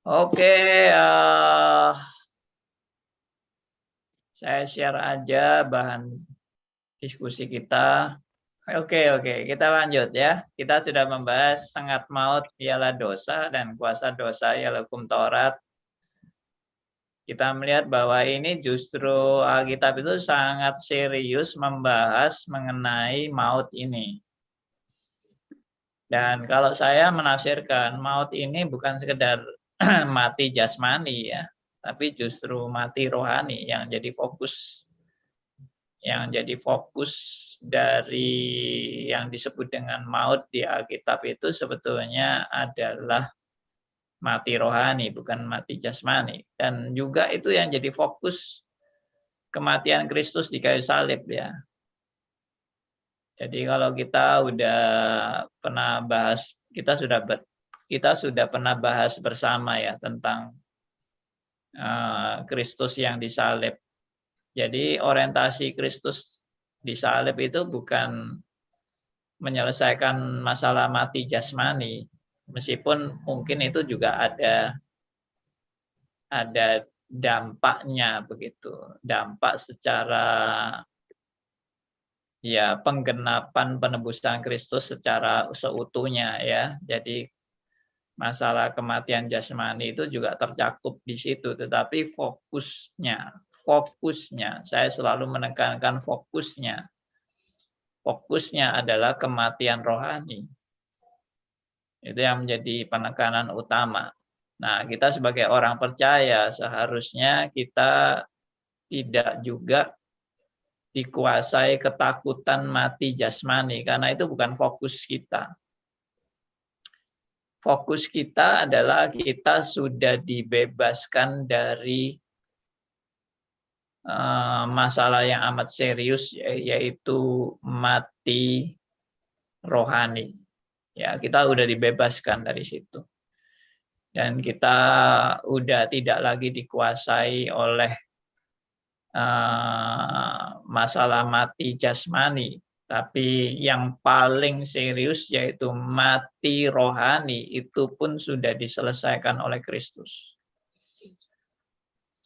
Oke, saya share aja bahan diskusi kita. Oke, kita lanjut ya. Kita sudah membahas sengat maut ialah dosa dan kuasa dosa ialah hukum Taurat. Kita melihat bahwa ini justru Alkitab itu sangat serius membahas mengenai maut ini. Dan kalau saya menafsirkan maut ini bukan sekedar mati jasmani ya, tapi justru mati rohani yang jadi fokus. Yang jadi fokus dari yang disebut dengan maut di Alkitab itu sebetulnya adalah mati rohani, bukan mati jasmani. Dan juga itu yang jadi fokus kematian Kristus di kayu salib ya. Jadi kalau kita udah pernah bahas, kita sudah pernah bahas bersama ya tentang Kristus yang disalib. Jadi orientasi Kristus disalib itu bukan menyelesaikan masalah mati jasmani, meskipun mungkin itu juga ada dampaknya begitu, dampak secara ya penggenapan penebusan Kristus secara seutuhnya ya. Jadi masalah kematian jasmani itu juga tercakup di situ, tetapi fokusnya saya selalu menekankan fokusnya adalah kematian rohani. Itu yang menjadi penekanan utama. Nah, kita sebagai orang percaya seharusnya kita tidak juga dikuasai ketakutan mati jasmani, karena itu bukan fokus kita. Fokus kita adalah kita sudah dibebaskan dari masalah yang amat serius, yaitu mati rohani. Ya, kita udah dibebaskan dari situ. Dan kita udah tidak lagi dikuasai oleh masalah mati jasmani, tapi yang paling serius yaitu mati rohani, itu pun sudah diselesaikan oleh Kristus.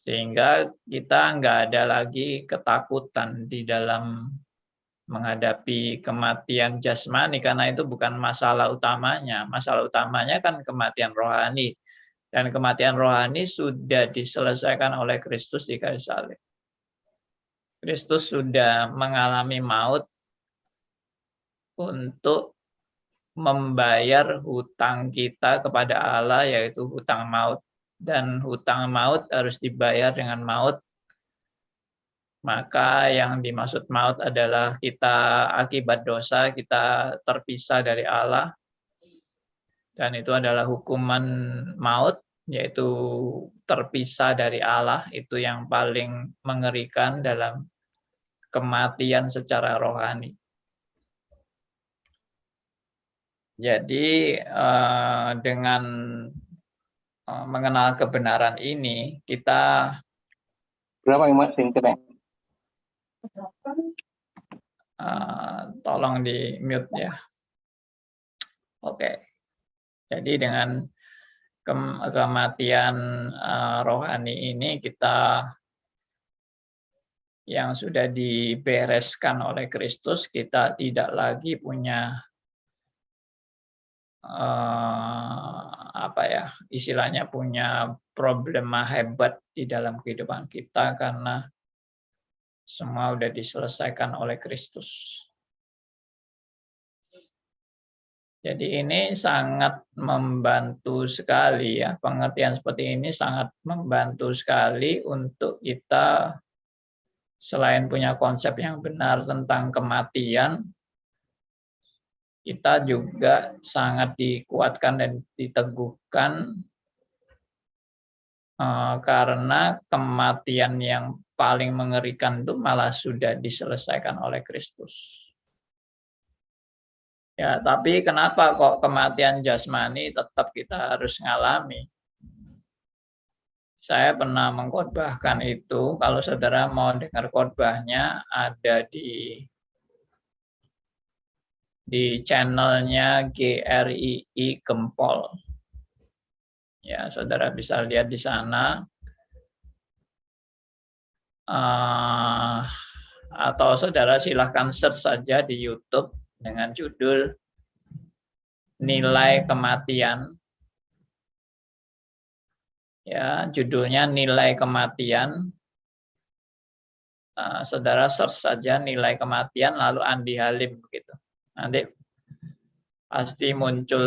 Sehingga kita nggak ada lagi ketakutan di dalam menghadapi kematian jasmani, karena itu bukan masalah utamanya. Masalah utamanya kan kematian rohani. Dan kematian rohani sudah diselesaikan oleh Kristus di kayu salib. Kristus sudah mengalami maut untuk membayar hutang kita kepada Allah, yaitu hutang maut. Dan hutang maut harus dibayar dengan maut. Maka yang dimaksud maut adalah kita akibat dosa, kita terpisah dari Allah. Dan itu adalah hukuman maut, yaitu terpisah dari Allah. Itu yang paling mengerikan dalam kematian secara rohani. Jadi dengan mengenal kebenaran ini, kita berapa yang Mas internet? Tolong di mute ya. Oke. Jadi dengan kematian rohani ini kita yang sudah dibereskan oleh Kristus, kita tidak lagi punya istilahnya punya problema hebat di dalam kehidupan kita, karena semua sudah diselesaikan oleh Kristus. Jadi ini sangat membantu sekali ya, pengertian seperti ini sangat membantu sekali untuk kita selain punya konsep yang benar tentang kematian, kita juga sangat dikuatkan dan diteguhkan karena kematian yang paling mengerikan itu malah sudah diselesaikan oleh Kristus. Ya, tapi kenapa kok kematian jasmani tetap kita harus ngalami? Saya pernah mengkhotbahkan itu, kalau saudara mau dengar khotbahnya ada di channelnya GRII Gempol. Ya, saudara bisa lihat di sana. Atau saudara silahkan search saja di YouTube dengan judul Nilai Kematian. Ya, judulnya Nilai Kematian. Saudara search saja nilai kematian lalu Andi Halim begitu. Nanti pasti muncul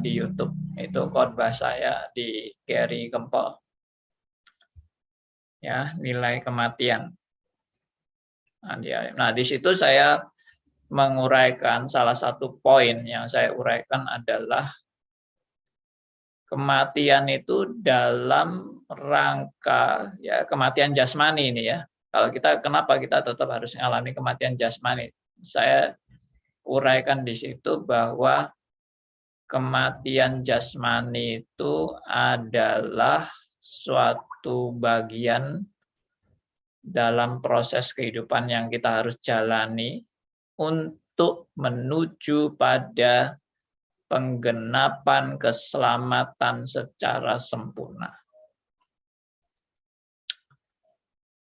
di YouTube. Itu khotbah saya di Gary Gempol. Ya, nilai kematian. Nah, di situ saya menguraikan salah satu poin yang saya uraikan adalah kematian itu dalam rangka ya kematian jasmani ini ya. Kalau kenapa kita tetap harus mengalami kematian jasmani? Saya uraikan di situ bahwa kematian jasmani itu adalah suatu bagian dalam proses kehidupan yang kita harus jalani untuk menuju pada penggenapan keselamatan secara sempurna.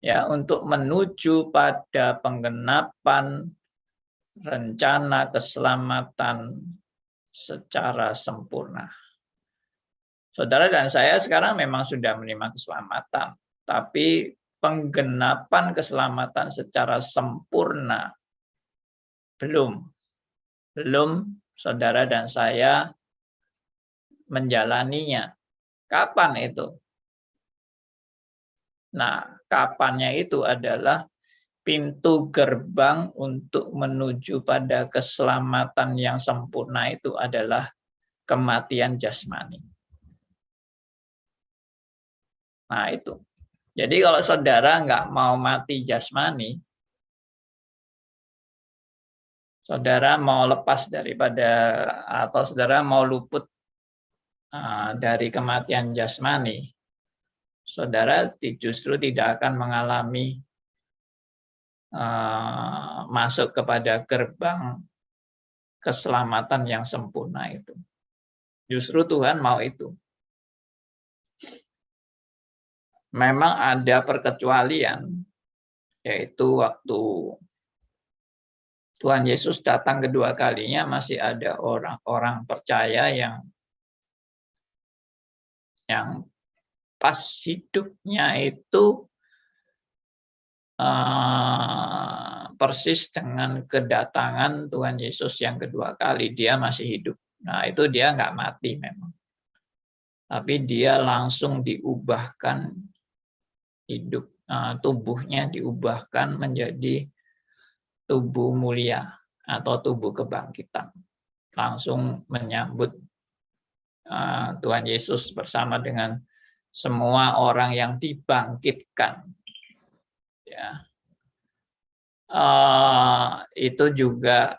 Ya, untuk menuju pada penggenapan rencana keselamatan secara sempurna. Saudara dan saya sekarang memang sudah menerima keselamatan, tapi penggenapan keselamatan secara sempurna belum saudara dan saya menjalaninya. Kapan itu? Nah, kapannya itu adalah pintu gerbang untuk menuju pada keselamatan yang sempurna itu adalah kematian jasmani. Nah, itu. Jadi kalau saudara nggak mau mati jasmani, saudara mau lepas daripada atau saudara mau luput dari kematian jasmani, saudara justru tidak akan mengalami masuk kepada gerbang keselamatan yang sempurna itu. Justru Tuhan mau itu. Memang ada perkecualian, yaitu waktu Tuhan Yesus datang kedua kalinya masih ada orang-orang percaya yang pas hidupnya itu persis dengan kedatangan Tuhan Yesus yang kedua kali, dia masih hidup. Nah, itu dia nggak mati memang. Tapi dia langsung diubahkan hidup, tubuhnya diubahkan menjadi tubuh mulia atau tubuh kebangkitan. Langsung menyambut Tuhan Yesus bersama dengan semua orang yang dibangkitkan. Ya. Itu juga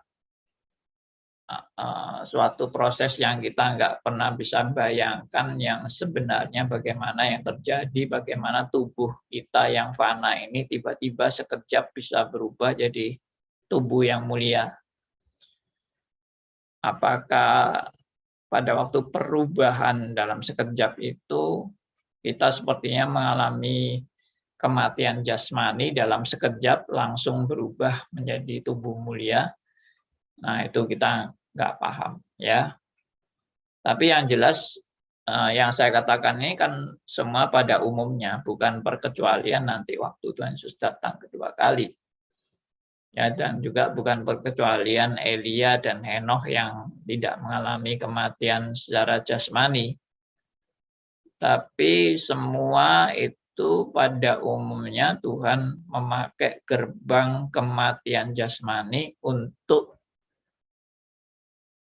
suatu proses yang kita nggak pernah bisa bayangkan yang sebenarnya bagaimana yang terjadi, bagaimana tubuh kita yang fana ini tiba-tiba sekejap bisa berubah jadi tubuh yang mulia. Apakah pada waktu perubahan dalam sekejap itu kita sepertinya mengalami kematian jasmani dalam sekejap langsung berubah menjadi tubuh mulia? Nah, itu kita nggak paham ya. Tapi yang jelas yang saya katakan ini kan semua pada umumnya, bukan perkecualian nanti waktu Tuhan Yesus datang kedua kali. Ya, dan juga bukan perkecualian Elia dan Henokh yang tidak mengalami kematian secara jasmani. Tapi semua itu pada umumnya Tuhan memakai gerbang kematian jasmani untuk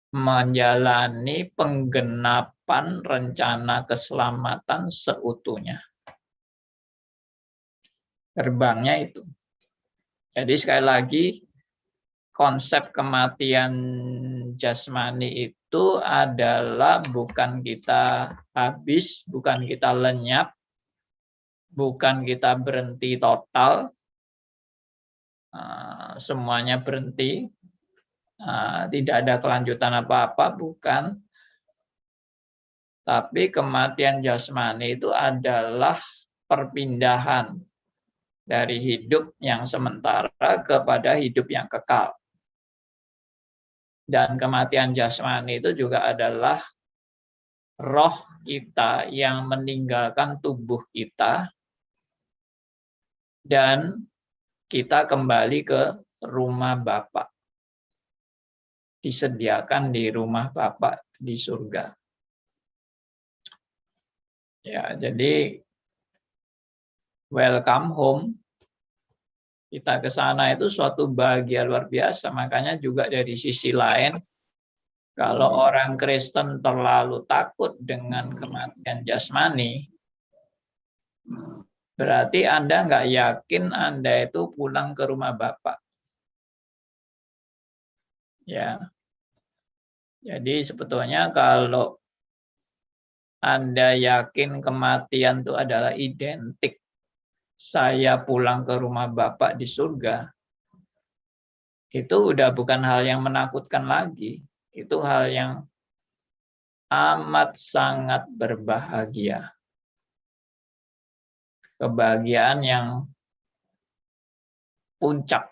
menjalani penggenapan rencana keselamatan seutuhnya. Gerbangnya itu. Jadi sekali lagi, konsep kematian jasmani itu adalah bukan kita habis, bukan kita lenyap, bukan kita berhenti total, semuanya berhenti, tidak ada kelanjutan apa-apa, bukan. Tapi kematian jasmani itu adalah perpindahan dari hidup yang sementara kepada hidup yang kekal. Dan kematian jasmani itu juga adalah roh kita yang meninggalkan tubuh kita dan kita kembali ke rumah Bapa. Disediakan di rumah Bapa di surga. Ya, jadi welcome home. Kita ke sana itu suatu bahagia luar biasa. Makanya juga dari sisi lain, kalau orang Kristen terlalu takut dengan kematian jasmani, berarti Anda nggak yakin Anda itu pulang ke rumah Bapa. Ya, jadi sebetulnya kalau Anda yakin kematian itu adalah identik saya pulang ke rumah Bapa di surga, itu udah bukan hal yang menakutkan lagi. Itu hal yang amat sangat berbahagia. Kebahagiaan yang puncak.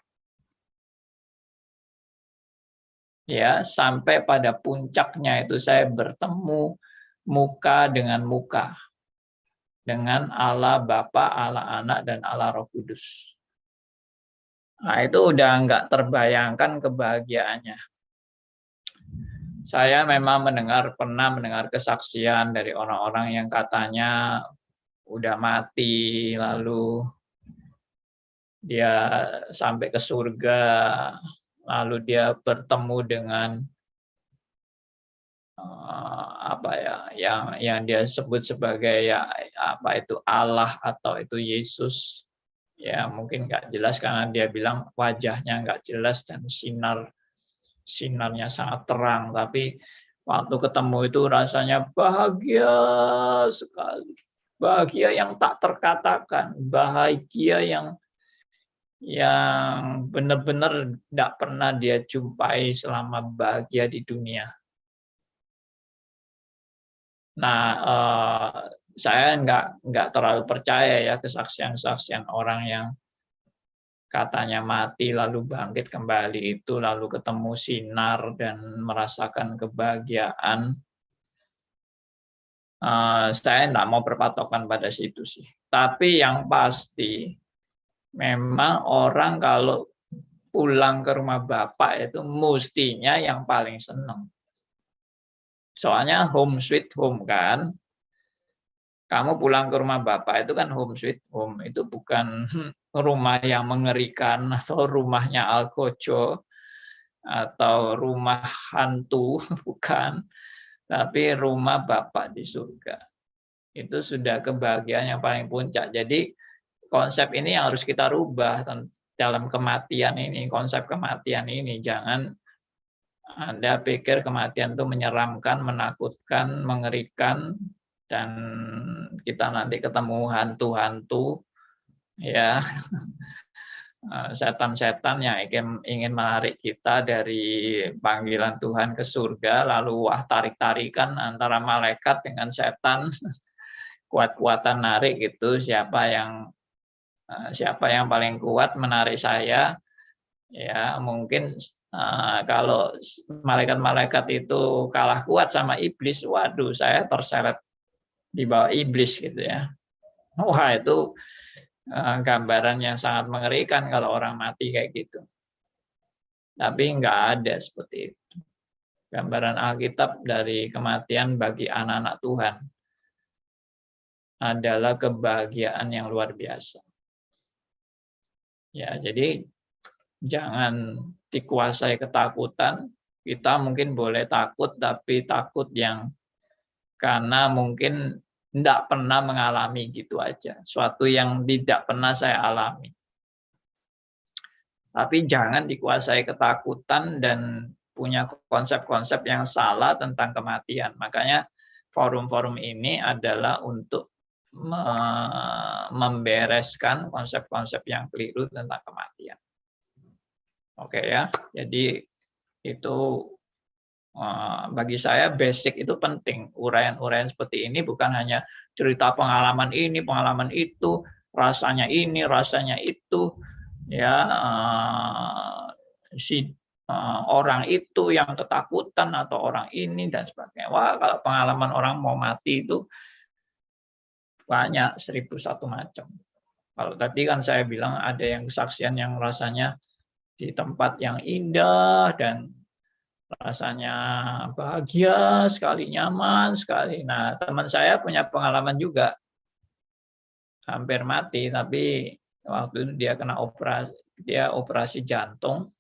Ya, sampai pada puncaknya itu saya bertemu muka dengan muka dengan Allah Bapa, Allah Anak, dan Allah Roh Kudus. Nah, itu udah nggak terbayangkan kebahagiaannya. Saya memang pernah mendengar kesaksian dari orang-orang yang katanya udah mati, lalu dia sampai ke surga, lalu dia bertemu dengan yang dia sebut sebagai Allah atau itu Yesus. Ya mungkin nggak jelas karena dia bilang wajahnya nggak jelas dan sinarnya sangat terang, tapi waktu ketemu itu rasanya bahagia sekali, bahagia yang tak terkatakan, bahagia yang benar-benar tidak pernah dia jumpai selama bahagia di dunia. Nah, saya nggak terlalu percaya ya kesaksian-kesaksian orang yang katanya mati lalu bangkit kembali itu, lalu ketemu sinar dan merasakan kebahagiaan. Saya nggak mau berpatokan pada situ sih. Tapi yang pasti, memang orang kalau pulang ke rumah Bapak itu mestinya yang paling senang. Soalnya home sweet home kan. Kamu pulang ke rumah Bapak itu kan home sweet home. Itu bukan rumah yang mengerikan atau rumahnya Algojo atau rumah hantu, bukan. Tapi rumah Bapak di surga. Itu sudah kebahagiaan yang paling puncak. Jadi konsep ini yang harus kita rubah dalam kematian ini, konsep kematian ini. Jangan Anda pikir kematian itu menyeramkan, menakutkan, mengerikan, dan kita nanti ketemu hantu-hantu, ya, setan-setan yang ingin menarik kita dari panggilan Tuhan ke surga, lalu tarik-tarikan antara malaikat dengan setan, kuat-kuatan narik itu siapa yang paling kuat menarik saya, ya mungkin kalau malaikat-malaikat itu kalah kuat sama iblis, waduh saya terseret di bawah iblis gitu ya. Wah itu gambaran yang sangat mengerikan kalau orang mati kayak gitu. Tapi nggak ada seperti itu. Gambaran Alkitab dari kematian bagi anak-anak Tuhan adalah kebahagiaan yang luar biasa. Ya, jadi jangan dikuasai ketakutan. Kita mungkin boleh takut, tapi takut yang karena mungkin tidak pernah mengalami gitu aja. Suatu yang tidak pernah saya alami. Tapi jangan dikuasai ketakutan dan punya konsep-konsep yang salah tentang kematian. Makanya forum-forum ini adalah untuk membereskan konsep-konsep yang keliru tentang kematian. Oke ya, jadi itu Bagi saya basic itu penting. Uraian-uraian seperti ini bukan hanya cerita pengalaman ini, pengalaman itu, rasanya ini, rasanya itu, ya orang itu yang ketakutan atau orang ini dan sebagainya. Wah, kalau pengalaman orang mau mati itu banyak 1001 macam. Kalau tadi kan saya bilang ada yang kesaksian yang rasanya di tempat yang indah dan rasanya bahagia sekali, nyaman sekali. Nah, teman saya punya pengalaman juga hampir mati, tapi waktu itu dia kena operasi jantung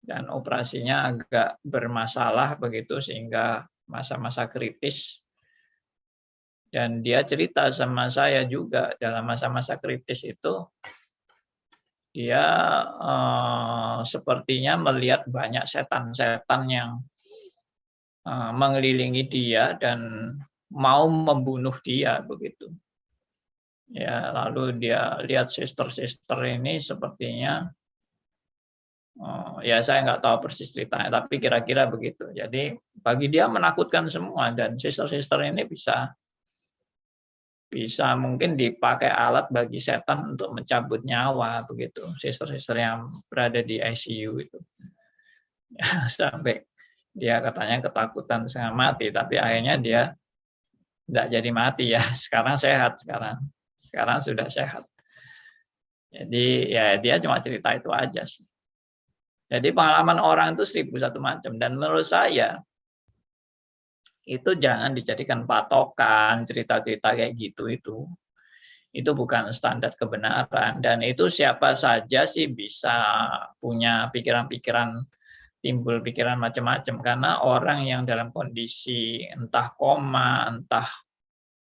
dan operasinya agak bermasalah begitu sehingga masa-masa kritis. Dan dia cerita sama saya juga dalam masa-masa kritis itu dia sepertinya melihat banyak setan-setan yang mengelilingi dia dan mau membunuh dia begitu. Ya, lalu dia lihat sister-sister ini sepertinya ya saya nggak tahu persis ceritanya, tapi kira-kira begitu. Jadi bagi dia menakutkan semua dan sister-sister ini bisa mungkin dipakai alat bagi setan untuk mencabut nyawa begitu. Sister-sister yang berada di ICU itu. Ya, sampai dia katanya ketakutan setengah mati, tapi akhirnya dia tidak jadi mati ya. Sekarang sehat sekarang. Sekarang sudah sehat. Jadi ya dia cuma cerita itu aja sih. Jadi pengalaman orang itu 1001 macam dan menurut saya itu jangan dijadikan patokan cerita-cerita kayak gitu itu. Itu bukan standar kebenaran dan itu siapa saja sih bisa punya pikiran-pikiran, timbul pikiran macam-macam karena orang yang dalam kondisi entah koma, entah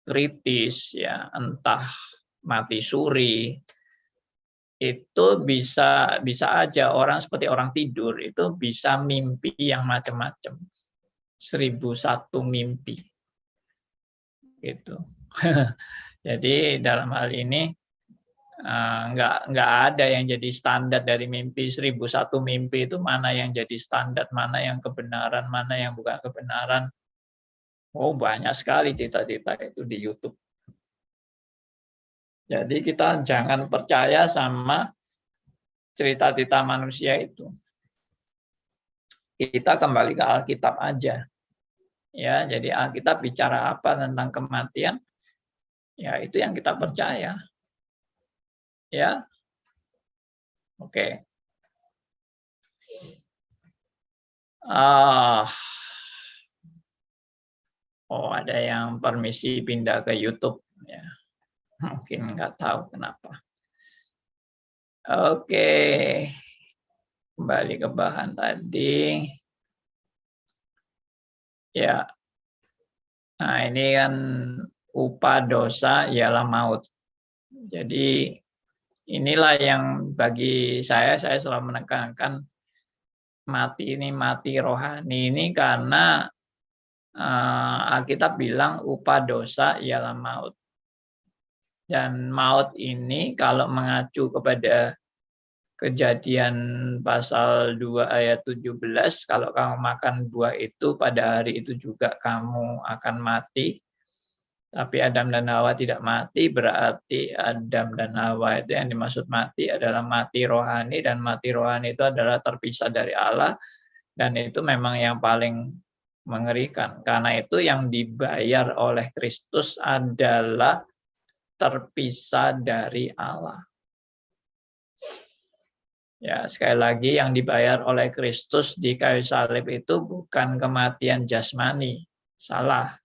kritis ya, entah mati suri itu bisa aja orang seperti orang tidur itu bisa mimpi yang macam-macam. 1001 mimpi. Gitu. Jadi dalam hal ini nggak ada yang jadi standar dari mimpi. 1001 mimpi itu mana yang jadi standar, mana yang kebenaran, mana yang bukan kebenaran. Oh, banyak sekali cerita-cerita itu di YouTube. Jadi kita jangan percaya sama cerita-cerita manusia itu. Kita kembali ke Alkitab aja. Ya, jadi Alkitab bicara apa tentang kematian? Ya, itu yang kita percaya. Ya. Oke. Oh, ada yang permisi pindah ke YouTube ya. Mungkin nggak tahu kenapa. Oke, kembali ke bahan tadi. Ya, nah ini kan upah dosa ialah maut. Jadi inilah yang bagi saya selalu menekankan mati ini mati rohani ini karena Alkitab bilang upah dosa ialah maut. Dan maut ini kalau mengacu kepada Kejadian pasal 2 ayat 17, kalau kamu makan buah itu pada hari itu juga kamu akan mati. Tapi Adam dan Hawa tidak mati, berarti Adam dan Hawa itu yang dimaksud mati adalah mati rohani, dan mati rohani itu adalah terpisah dari Allah, dan itu memang yang paling mengerikan. Karena itu yang dibayar oleh Kristus adalah terpisah dari Allah. Ya, sekali lagi yang dibayar oleh Kristus di kayu salib itu bukan kematian jasmani. Salah.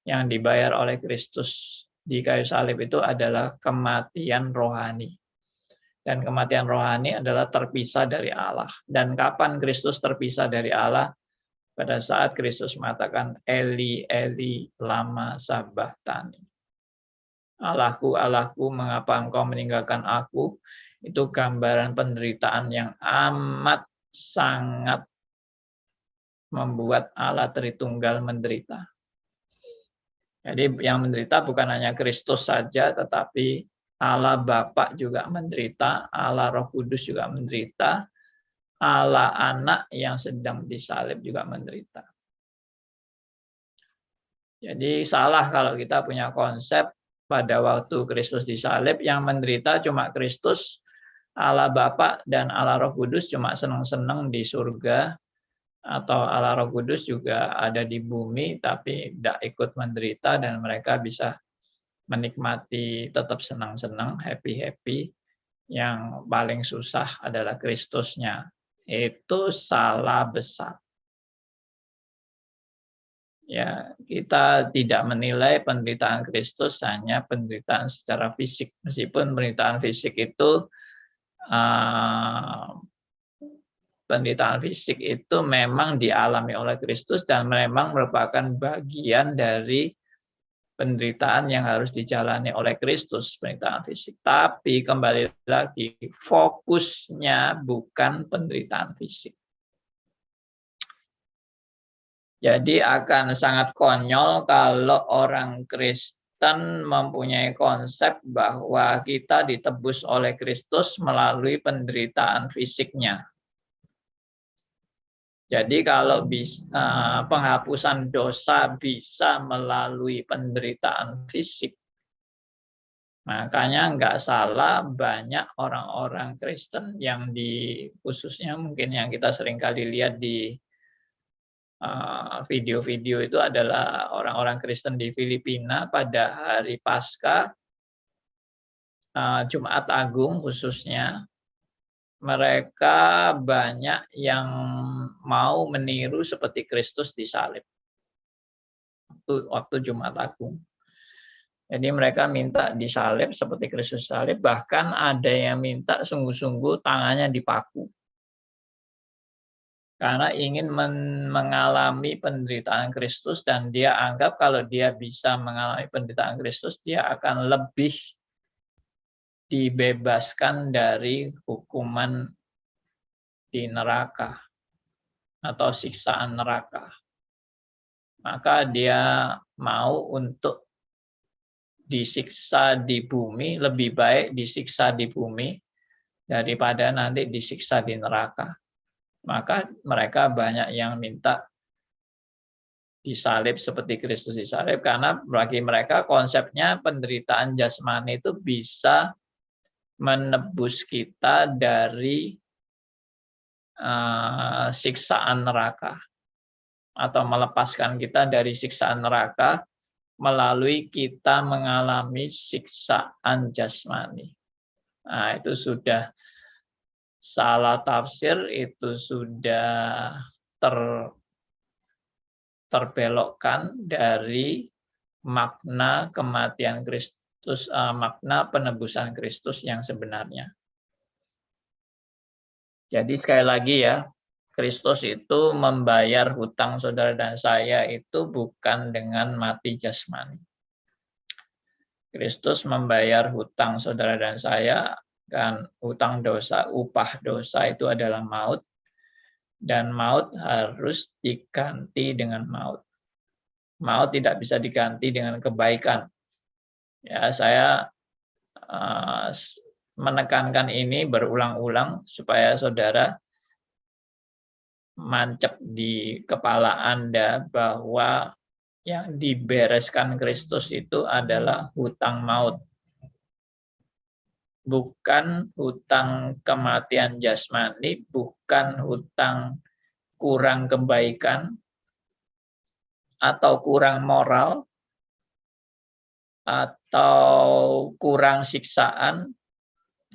Yang dibayar oleh Kristus di kayu salib itu adalah kematian rohani. Dan kematian rohani adalah terpisah dari Allah. Dan kapan Kristus terpisah dari Allah? Pada saat Kristus mengatakan Eli, Eli, lama sabachthani. Allahku, Allahku, mengapa engkau meninggalkan aku? Itu gambaran penderitaan yang amat sangat membuat Allah Tritunggal menderita. Jadi yang menderita bukan hanya Kristus saja, tetapi Allah Bapa juga menderita, Allah Roh Kudus juga menderita, Allah anak yang sedang disalib juga menderita. Jadi salah kalau kita punya konsep pada waktu Kristus disalib yang menderita cuma Kristus, Allah Bapa dan Allah Roh Kudus cuma senang-senang di surga, atau Allah Roh Kudus juga ada di bumi tapi tidak ikut menderita dan mereka bisa menikmati tetap senang-senang, happy-happy. Yang paling susah adalah Kristusnya. Itu salah besar. Ya, kita tidak menilai penderitaan Kristus hanya penderitaan secara fisik. Meskipun penderitaan fisik itu penderitaan fisik itu memang dialami oleh Kristus dan memang merupakan bagian dari penderitaan yang harus dijalani oleh Kristus, penderitaan fisik. Tapi kembali lagi, fokusnya bukan penderitaan fisik. Jadi akan sangat konyol kalau orang Kristen mempunyai konsep bahwa kita ditebus oleh Kristus melalui penderitaan fisiknya. Jadi kalau penghapusan dosa bisa melalui penderitaan fisik, makanya nggak salah banyak orang-orang Kristen yang khususnya mungkin yang kita seringkali lihat di video-video itu adalah orang-orang Kristen di Filipina pada hari Paskah, Jumat Agung khususnya, mereka banyak yang mau meniru seperti Kristus disalib waktu Jumat Agung. Jadi mereka minta disalib seperti Kristus salib, bahkan ada yang minta sungguh-sungguh tangannya dipaku. Karena ingin mengalami penderitaan Kristus dan dia anggap kalau dia bisa mengalami penderitaan Kristus, dia akan lebih dibebaskan dari hukuman di neraka atau siksaan neraka. Maka dia mau untuk disiksa di bumi, lebih baik disiksa di bumi daripada nanti disiksa di neraka. Maka mereka banyak yang minta disalib seperti Kristus disalib, karena bagi mereka konsepnya penderitaan jasmani itu bisa menebus kita dari siksaan neraka atau melepaskan kita dari siksaan neraka melalui kita mengalami siksaan jasmani. Nah, itu sudah salah tafsir, itu sudah terbelokkan dari makna kematian Kristus, makna penebusan Kristus yang sebenarnya. Jadi sekali lagi ya, Kristus itu membayar hutang saudara dan saya itu bukan dengan mati jasmani. Kristus membayar hutang saudara dan saya, kan hutang dosa, upah dosa itu adalah maut, dan maut harus diganti dengan maut. Maut tidak bisa diganti dengan kebaikan. Ya, saya menekankan ini berulang-ulang supaya saudara mancep di kepala Anda bahwa yang dibereskan Kristus itu adalah hutang maut. Bukan hutang kematian jasmani, bukan hutang kurang kebaikan atau kurang moral atau kurang siksaan,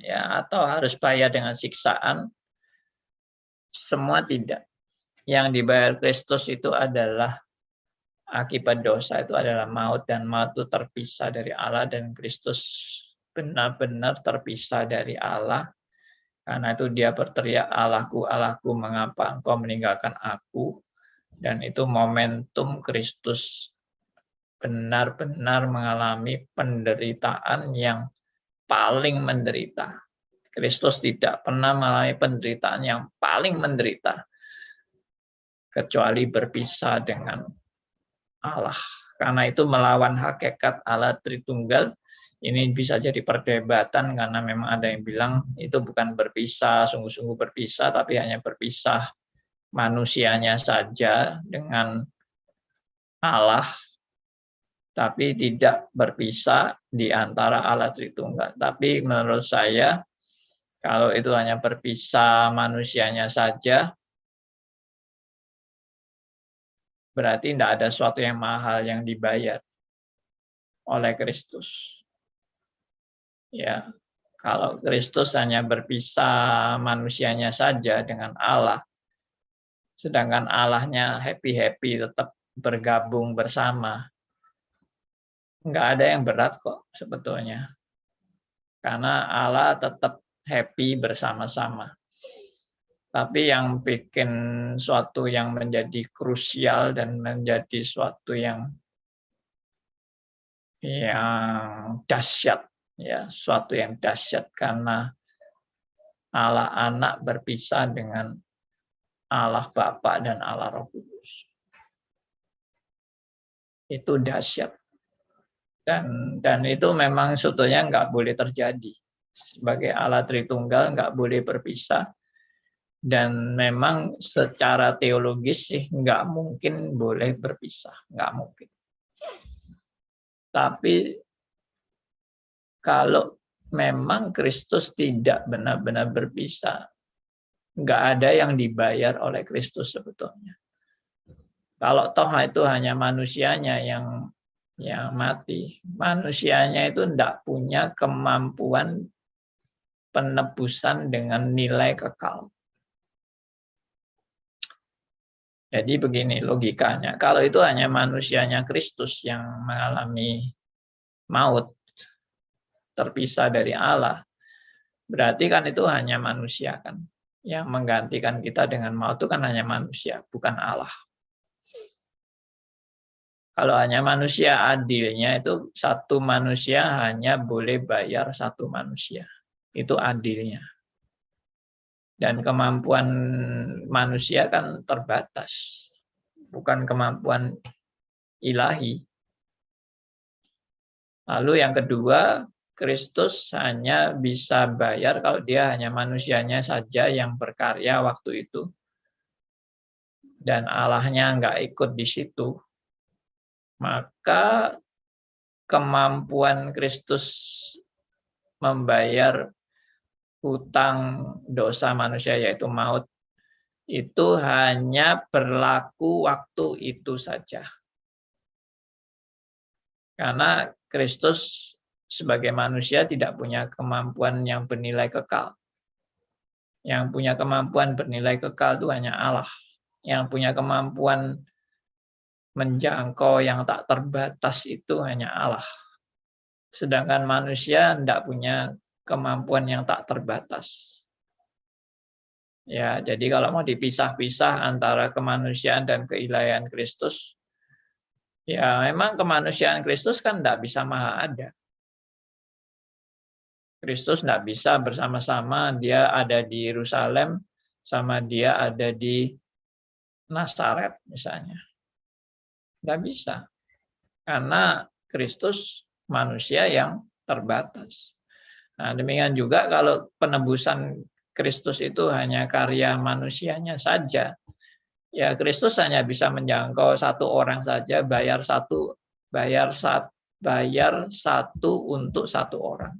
ya, atau harus bayar dengan siksaan. Semua tidak. Yang dibayar Kristus itu adalah akibat dosa, itu adalah maut, dan maut itu terpisah dari Allah, dan Kristus benar-benar terpisah dari Allah. Karena itu dia berteriak, "Allahku, Allahku, mengapa engkau meninggalkan aku?" Dan itu momentum Kristus benar-benar mengalami penderitaan yang paling menderita. Kristus tidak pernah mengalami penderitaan yang paling menderita kecuali berpisah dengan Allah. Karena itu melawan hakikat Allah Tritunggal Ini bisa jadi perdebatan karena memang ada yang bilang itu bukan berpisah, sungguh-sungguh berpisah, tapi hanya berpisah manusianya saja dengan Allah, tapi tidak berpisah di antara Allah Tritunggal. Tapi menurut saya, kalau itu hanya berpisah manusianya saja, berarti tidak ada sesuatu yang mahal yang dibayar oleh Kristus. Ya, kalau Kristus hanya berpisah manusianya saja dengan Allah, sedangkan Allahnya happy-happy tetap bergabung bersama, nggak ada yang berat kok sebetulnya. Karena Allah tetap happy bersama-sama. Tapi yang bikin suatu yang menjadi krusial dan menjadi suatu yang dahsyat, ya, suatu yang dahsyat karena Allah Anak berpisah dengan Allah Bapa dan Allah Roh Kudus. Itu dahsyat. Dan itu memang sebetulnya nggak boleh terjadi. Sebagai Allah Tritunggal nggak boleh berpisah. Dan memang secara teologis sih nggak mungkin boleh berpisah. Nggak mungkin. Tapi kalau memang Kristus tidak benar-benar berpisah, nggak ada yang dibayar oleh Kristus sebetulnya. Kalau toh itu hanya manusianya yang mati, manusianya itu tidak punya kemampuan penebusan dengan nilai kekal. Jadi begini logikanya, kalau itu hanya manusianya Kristus yang mengalami maut, terpisah dari Allah, berarti kan itu hanya manusia kan. Yang menggantikan kita dengan maut itu kan hanya manusia, bukan Allah. Kalau hanya manusia, adilnya itu satu manusia hanya boleh bayar satu manusia. Itu adilnya. Dan kemampuan manusia kan terbatas. Bukan kemampuan ilahi. Lalu yang kedua, Kristus hanya bisa bayar kalau dia hanya manusianya saja yang berkarya waktu itu. Dan Allahnya nggak ikut di situ. Maka kemampuan Kristus membayar hutang dosa manusia yaitu maut itu hanya berlaku waktu itu saja. Karena Kristus sebagai manusia tidak punya kemampuan yang bernilai kekal. Yang punya kemampuan bernilai kekal itu hanya Allah. Yang punya kemampuan menjangkau yang tak terbatas itu hanya Allah. Sedangkan manusia tidak punya kemampuan yang tak terbatas. Ya, jadi kalau mau dipisah-pisah antara kemanusiaan dan keilahian Kristus, ya memang kemanusiaan Kristus kan tidak bisa maha ada. Kristus tidak bisa bersama-sama dia ada di Yerusalem sama dia ada di Nazaret misalnya. Tidak bisa. Karena Kristus manusia yang terbatas. Nah, demikian juga kalau penebusan Kristus itu hanya karya manusianya saja, ya Kristus hanya bisa menjangkau satu orang saja, bayar satu untuk satu orang.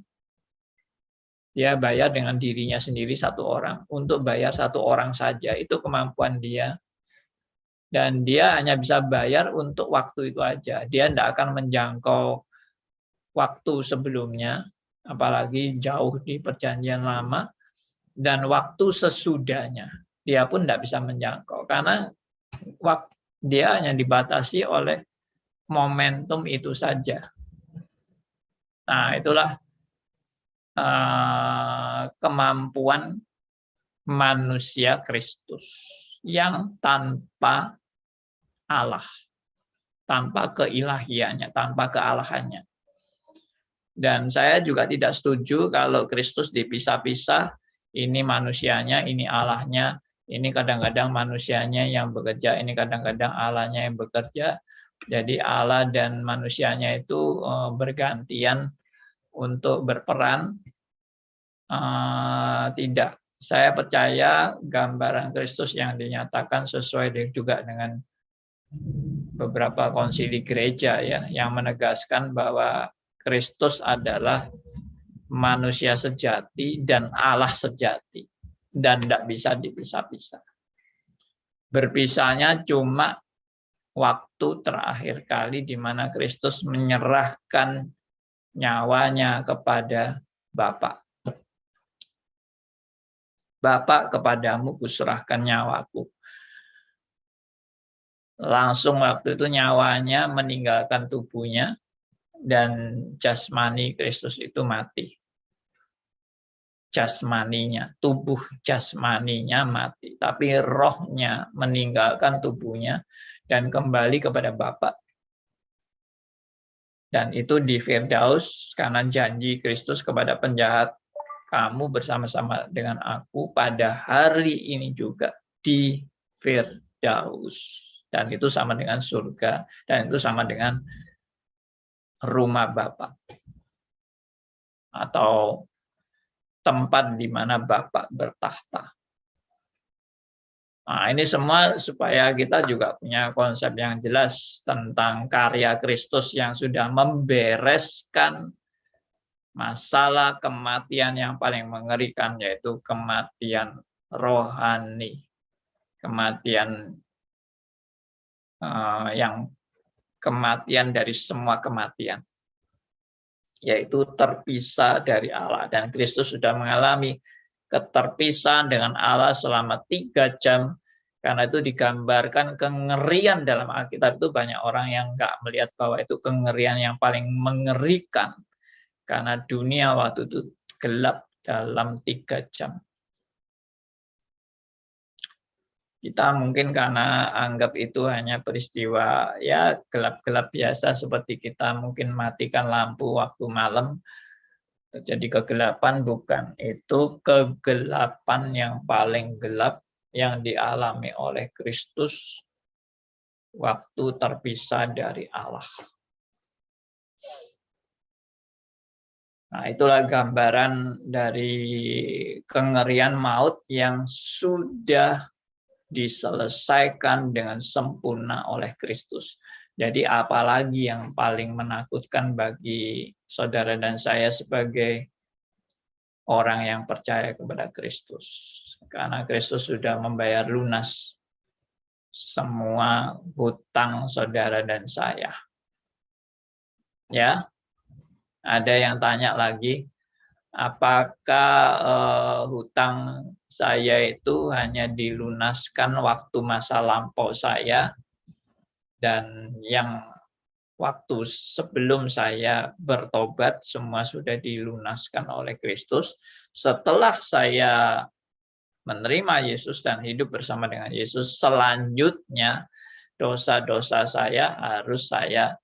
Dia bayar dengan dirinya sendiri satu orang, untuk bayar satu orang saja, itu kemampuan dia. Dan dia hanya bisa bayar untuk waktu itu aja. Dia tidak akan menjangkau waktu sebelumnya, apalagi jauh di perjanjian lama, dan waktu sesudahnya. Dia pun tidak bisa menjangkau, karena dia hanya dibatasi oleh momentum itu saja. Nah, itulah kemampuan manusia Kristus yang tanpa Allah, tanpa keilahiannya, tanpa kealahannya. Dan saya juga tidak setuju kalau Kristus dipisah-pisah, ini manusianya, ini Allahnya, ini kadang-kadang manusianya yang bekerja, ini kadang-kadang Allahnya yang bekerja. Jadi Allah dan manusianya itu bergantian untuk berperan? Tidak. Saya percaya gambaran Kristus yang dinyatakan sesuai juga dengan beberapa konsili gereja ya, yang menegaskan bahwa Kristus adalah manusia sejati dan Allah sejati dan tidak bisa dipisah-pisah. Berpisahnya cuma waktu terakhir kali di mana Kristus menyerahkan nyawanya kepada Bapa. Bapa, kepadamu kuserahkan nyawaku. Langsung waktu itu nyawanya meninggalkan tubuhnya dan jasmani Kristus itu mati. Jasmaninya, tubuh jasmaninya mati, tapi rohnya meninggalkan tubuhnya dan kembali kepada Bapa. Dan itu di Firdaus karena janji Kristus kepada penjahat, kamu bersama-sama dengan aku pada hari ini juga di Firdaus. Dan itu sama dengan surga, dan itu sama dengan rumah Bapa. Atau tempat di mana Bapa bertahta. Nah, ini semua supaya kita juga punya konsep yang jelas tentang karya Kristus yang sudah membereskan masalah kematian yang paling mengerikan, yaitu kematian rohani, kematian kematian dari semua kematian, yaitu terpisah dari Allah. Dan Kristus sudah mengalami keterpisahan dengan Allah selama 3 jam. Karena itu digambarkan kengerian dalam Alkitab itu, banyak orang yang nggak melihat bahwa itu kengerian yang paling mengerikan. Karena dunia waktu itu gelap dalam 3 jam. Kita mungkin karena anggap itu hanya peristiwa ya gelap-gelap biasa, seperti kita mungkin matikan lampu waktu malam, terjadi kegelapan. Bukan, itu kegelapan yang paling gelap yang dialami oleh Kristus waktu terpisah dari Allah. Nah, itulah gambaran dari kengerian maut yang sudah diselesaikan dengan sempurna oleh Kristus. Jadi apalagi yang paling menakutkan bagi saudara dan saya sebagai orang yang percaya kepada Kristus. Karena Kristus sudah membayar lunas semua hutang saudara dan saya. Ya. Ada yang tanya lagi, apakah hutang saya itu hanya dilunaskan waktu masa lampau saya, dan yang waktu sebelum saya bertobat semua sudah dilunaskan oleh Kristus. Setelah saya menerima Yesus dan hidup bersama dengan Yesus, selanjutnya dosa-dosa saya harus saya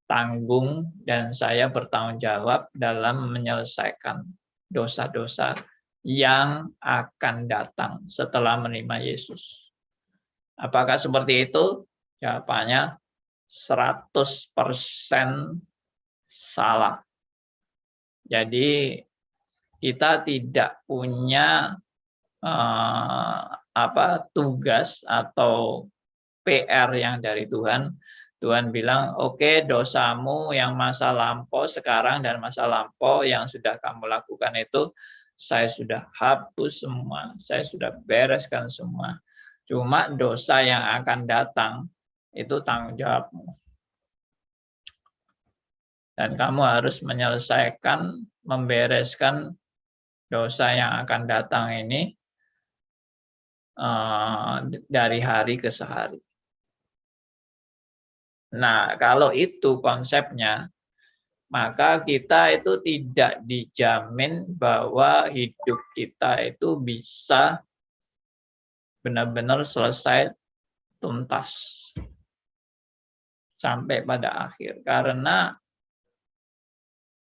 tanggung dan saya bertanggung jawab dalam menyelesaikan dosa-dosa yang akan datang setelah menerima Yesus. Apakah seperti itu? Jawabannya 100% salah. Jadi kita tidak punya tugas atau PR yang dari Tuhan. Tuhan bilang, oke, dosamu yang masa lampau sekarang dan masa lampau yang sudah kamu lakukan itu, saya sudah hapus semua, saya sudah bereskan semua. Cuma dosa yang akan datang, itu tanggung jawabmu. Dan kamu harus menyelesaikan, membereskan dosa yang akan datang ini dari hari ke hari. Nah, kalau itu konsepnya, maka kita itu tidak dijamin bahwa hidup kita itu bisa benar-benar selesai tuntas sampai pada akhir. Karena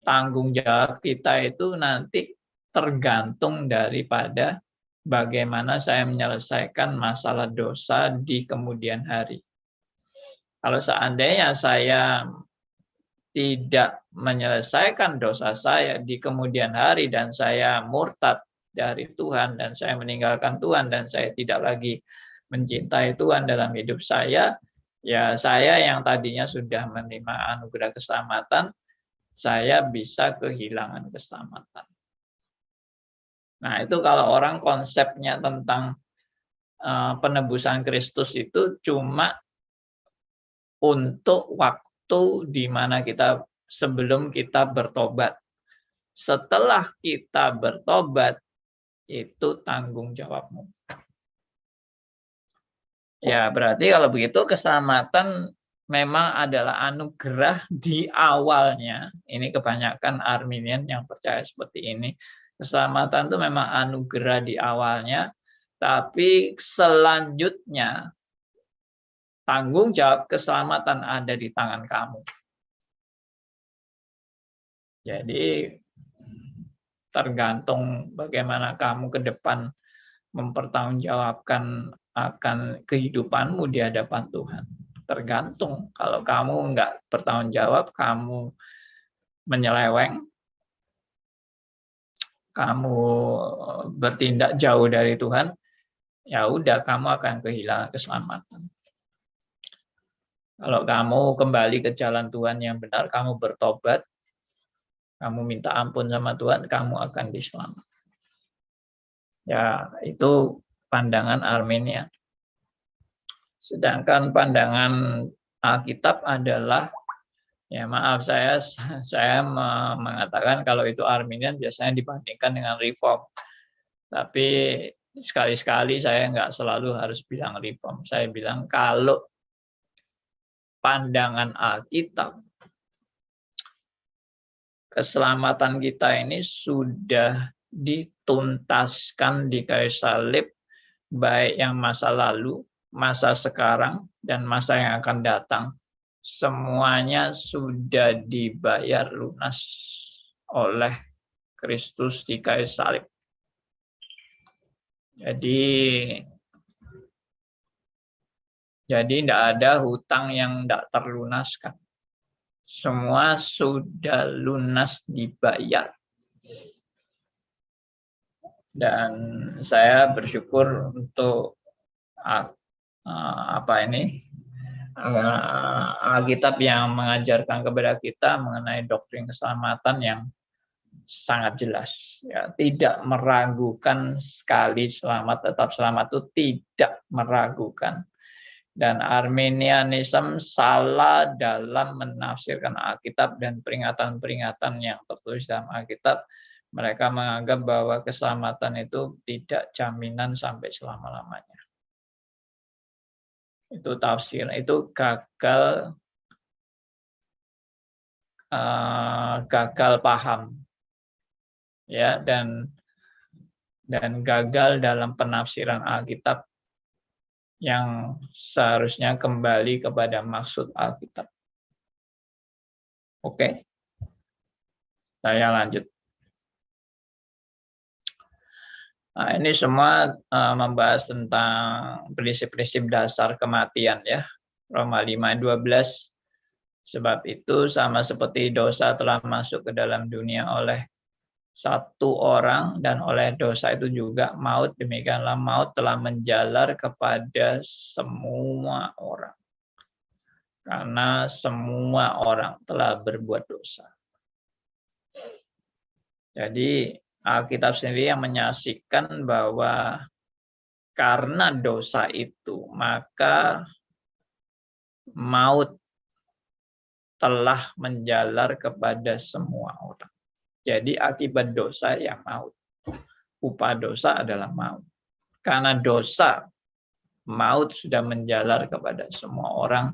tanggung jawab kita itu nanti tergantung daripada bagaimana saya menyelesaikan masalah dosa di kemudian hari. Kalau seandainya saya tidak menyelesaikan dosa saya di kemudian hari dan saya murtad dari Tuhan dan saya meninggalkan Tuhan dan saya tidak lagi mencintai Tuhan dalam hidup saya, ya saya yang tadinya sudah menerima anugerah keselamatan, saya bisa kehilangan keselamatan. Nah, itu kalau orang konsepnya tentang penebusan Kristus itu cuma untuk waktu di mana kita sebelum kita bertobat. Setelah kita bertobat, itu tanggung jawabmu. Ya, berarti kalau begitu keselamatan memang adalah anugerah di awalnya. Ini kebanyakan Arminian yang percaya seperti ini. Keselamatan itu memang anugerah di awalnya, tapi selanjutnya tanggung jawab keselamatan ada di tangan kamu. Jadi tergantung bagaimana kamu ke depan mempertanggungjawabkan akan kehidupanmu di hadapan Tuhan. Tergantung. Kalau kamu nggak bertanggung jawab, kamu menyeleweng, kamu bertindak jauh dari Tuhan, ya udah kamu akan kehilangan keselamatan. Kalau kamu kembali ke jalan Tuhan yang benar, kamu bertobat, kamu minta ampun sama Tuhan, kamu akan diselamatkan. Ya, itu pandangan Arminian. Sedangkan pandangan Alkitab adalah, ya maaf saya mengatakan kalau itu Arminian biasanya dibandingkan dengan Reform. Tapi sekali-sekali saya nggak selalu harus bilang Reform. Saya bilang kalau pandangan Alkitab, keselamatan kita ini sudah dituntaskan di kayu salib, baik yang masa lalu, masa sekarang, dan masa yang akan datang. Semuanya sudah dibayar lunas oleh Kristus di kayu salib. Jadi tidak ada hutang yang tidak terlunaskan. Semua sudah lunas dibayar. Dan saya bersyukur untuk Alkitab yang mengajarkan kepada kita mengenai doktrin keselamatan yang sangat jelas. Ya, tidak meragukan sekali selamat tetap selamat itu tidak meragukan. Dan Arminianisme salah dalam menafsirkan Alkitab dan peringatan-peringatan yang tertulis dalam Alkitab. Mereka menganggap bahwa keselamatan itu tidak jaminan sampai selama-lamanya. Itu tafsir, itu gagal paham. Ya, dan gagal dalam penafsiran Alkitab yang seharusnya kembali kepada maksud Alkitab. Oke. Saya lanjut. Nah, ini semua membahas tentang prinsip-prinsip dasar kematian ya. Roma 5:12. Sebab itu sama seperti dosa telah masuk ke dalam dunia oleh satu orang dan oleh dosa itu juga maut, demikianlah maut telah menjalar kepada semua orang. Karena semua orang telah berbuat dosa. Jadi Alkitab sendiri yang menyaksikan bahwa karena dosa itu maka maut telah menjalar kepada semua orang. Jadi akibat dosa yang maut. Upah dosa adalah maut. Karena dosa, maut sudah menjalar kepada semua orang.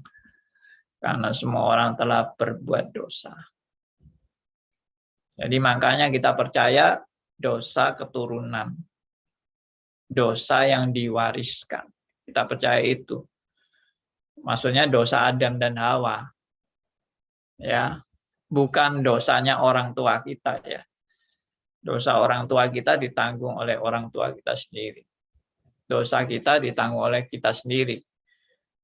Karena semua orang telah berbuat dosa. Jadi makanya kita percaya dosa keturunan. Dosa yang diwariskan. Kita percaya itu. Maksudnya dosa Adam dan Hawa. Ya, bukan dosanya orang tua kita ya. Dosa orang tua kita ditanggung oleh orang tua kita sendiri. Dosa kita ditanggung oleh kita sendiri.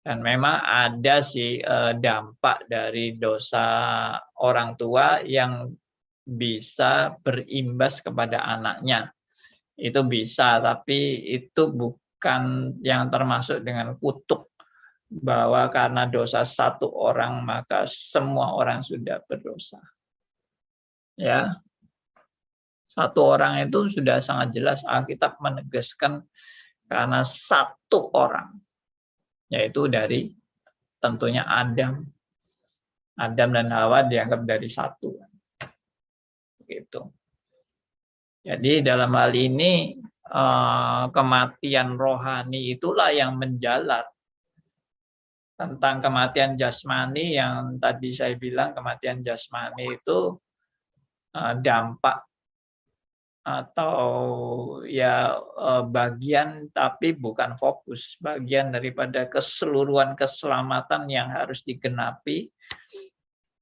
Dan memang ada sih dampak dari dosa orang tua yang bisa berimbas kepada anaknya. Itu bisa, tapi itu bukan yang termasuk dengan kutuk bahwa karena dosa satu orang maka semua orang sudah berdosa. Ya, satu orang itu sudah sangat jelas Alkitab menegaskan karena satu orang, yaitu dari tentunya Adam. Adam dan Hawa dianggap dari satu. Gitu. Jadi dalam hal ini kematian rohani itulah yang menjalar. Tentang kematian jasmani yang tadi saya bilang, kematian jasmani itu dampak atau ya bagian tapi bukan fokus, bagian daripada keseluruhan keselamatan yang harus digenapi,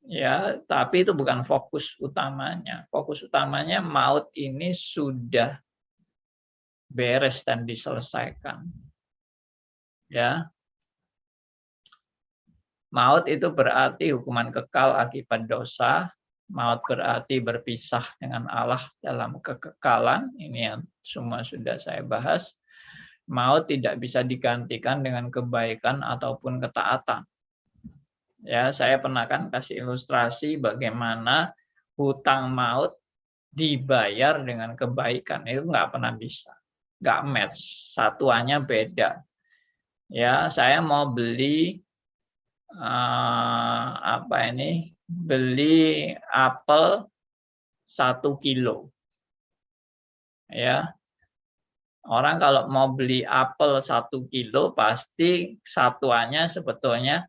ya, tapi itu bukan fokus utamanya. Fokus utamanya maut ini sudah beres dan diselesaikan. Ya. Maut itu berarti hukuman kekal akibat dosa. Maut berarti berpisah dengan Allah dalam kekekalan. Ini yang semua sudah saya bahas. Maut tidak bisa digantikan dengan kebaikan ataupun ketaatan. Ya, saya pernah kan kasih ilustrasi bagaimana hutang maut dibayar dengan kebaikan. Itu nggak pernah bisa. Nggak match. Satuannya beda. Ya, saya mau beli beli apel 1 kilo. Ya, orang kalau mau beli apel 1 kilo pasti satuannya sebetulnya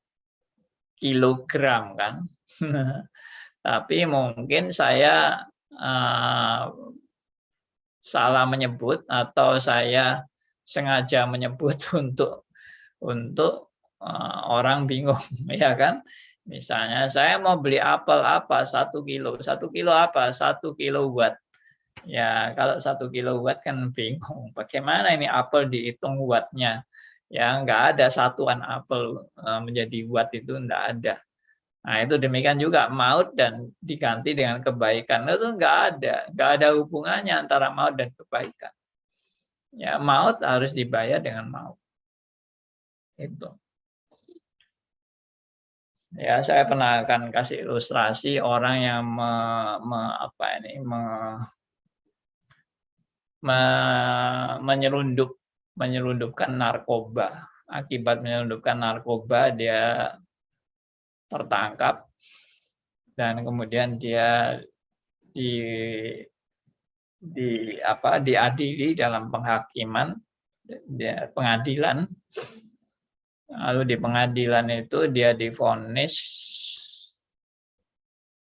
kilogram kan. Tapi mungkin saya salah menyebut atau saya sengaja menyebut untuk orang bingung, ya kan? Misalnya saya mau beli apel apa 1 kilo, 1 kilo apa 1 kilowatt. Ya kalau 1 kilowatt kan bingung, bagaimana ini apel dihitung wattnya? Ya nggak ada satuan apel menjadi watt, itu nggak ada. Nah itu demikian juga maut dan diganti dengan kebaikan, itu nggak ada hubungannya antara maut dan kebaikan. Ya maut harus dibayar dengan maut. Itu. Ya, saya pernah akan kasih ilustrasi orang yang menyelundupkan narkoba. Akibat menyelundupkan narkoba, dia tertangkap dan kemudian dia diadili dalam penghakiman, pengadilan. Lalu di pengadilan itu dia divonis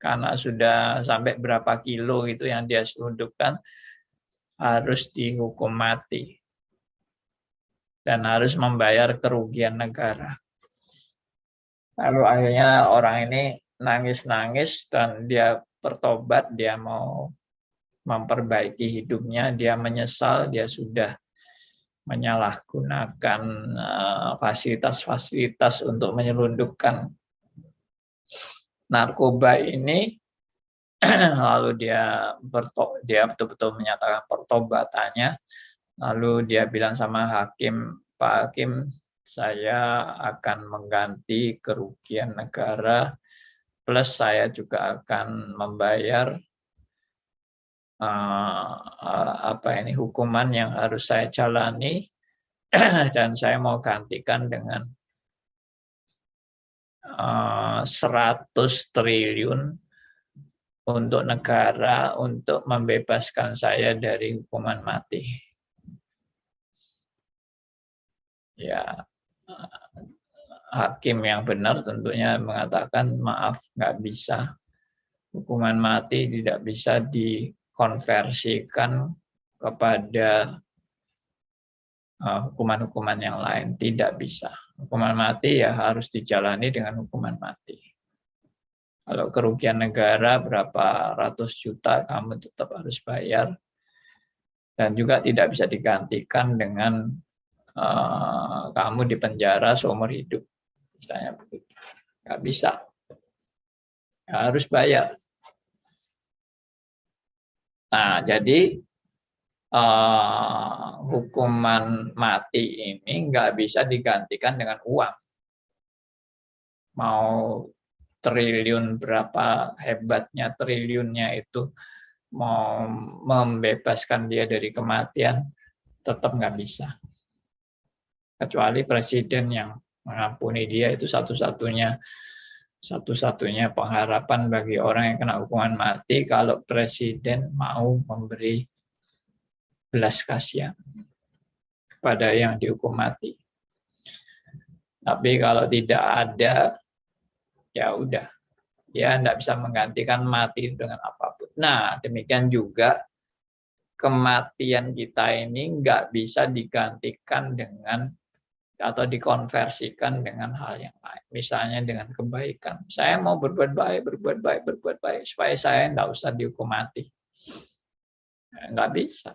karena sudah sampai berapa kilo itu yang dia selundupkan, harus dihukum mati dan harus membayar kerugian negara. Lalu akhirnya orang ini nangis-nangis dan dia bertobat, dia mau memperbaiki hidupnya, dia menyesal dia sudah menyalahgunakan fasilitas-fasilitas untuk menyelundupkan narkoba ini. Lalu dia betul-betul menyatakan pertobatannya. Lalu dia bilang sama hakim, Pak Hakim, saya akan mengganti kerugian negara, plus saya juga akan membayar hukuman yang harus saya jalani, dan saya mau gantikan dengan 100 triliun untuk negara untuk membebaskan saya dari hukuman mati. Ya, hakim yang benar tentunya mengatakan maaf, nggak bisa. Hukuman mati tidak bisa dikonversikan kepada hukuman-hukuman yang lain, tidak bisa. Hukuman mati ya harus dijalani dengan hukuman mati. Kalau kerugian negara berapa ratus juta kamu tetap harus bayar, dan juga tidak bisa digantikan dengan kamu dipenjara seumur hidup. Misalnya begitu. Nggak bisa. Harus bayar. Nah, jadi hukuman mati ini nggak bisa digantikan dengan uang. Mau triliun berapa hebatnya triliunnya itu, mau membebaskan dia dari kematian, tetap nggak bisa. Kecuali presiden yang mengampuni dia, itu satu-satunya pengharapan bagi orang yang kena hukuman mati, kalau presiden mau memberi belas kasihan kepada yang dihukum mati. Tapi kalau tidak ada, ya udah, dia tidak bisa menggantikan mati dengan apapun. Nah, demikian juga kematian kita ini nggak bisa digantikan dengan atau dikonversikan dengan hal yang lain. Misalnya dengan kebaikan. Saya mau berbuat baik, supaya saya nggak usah dihukum mati. Nggak bisa.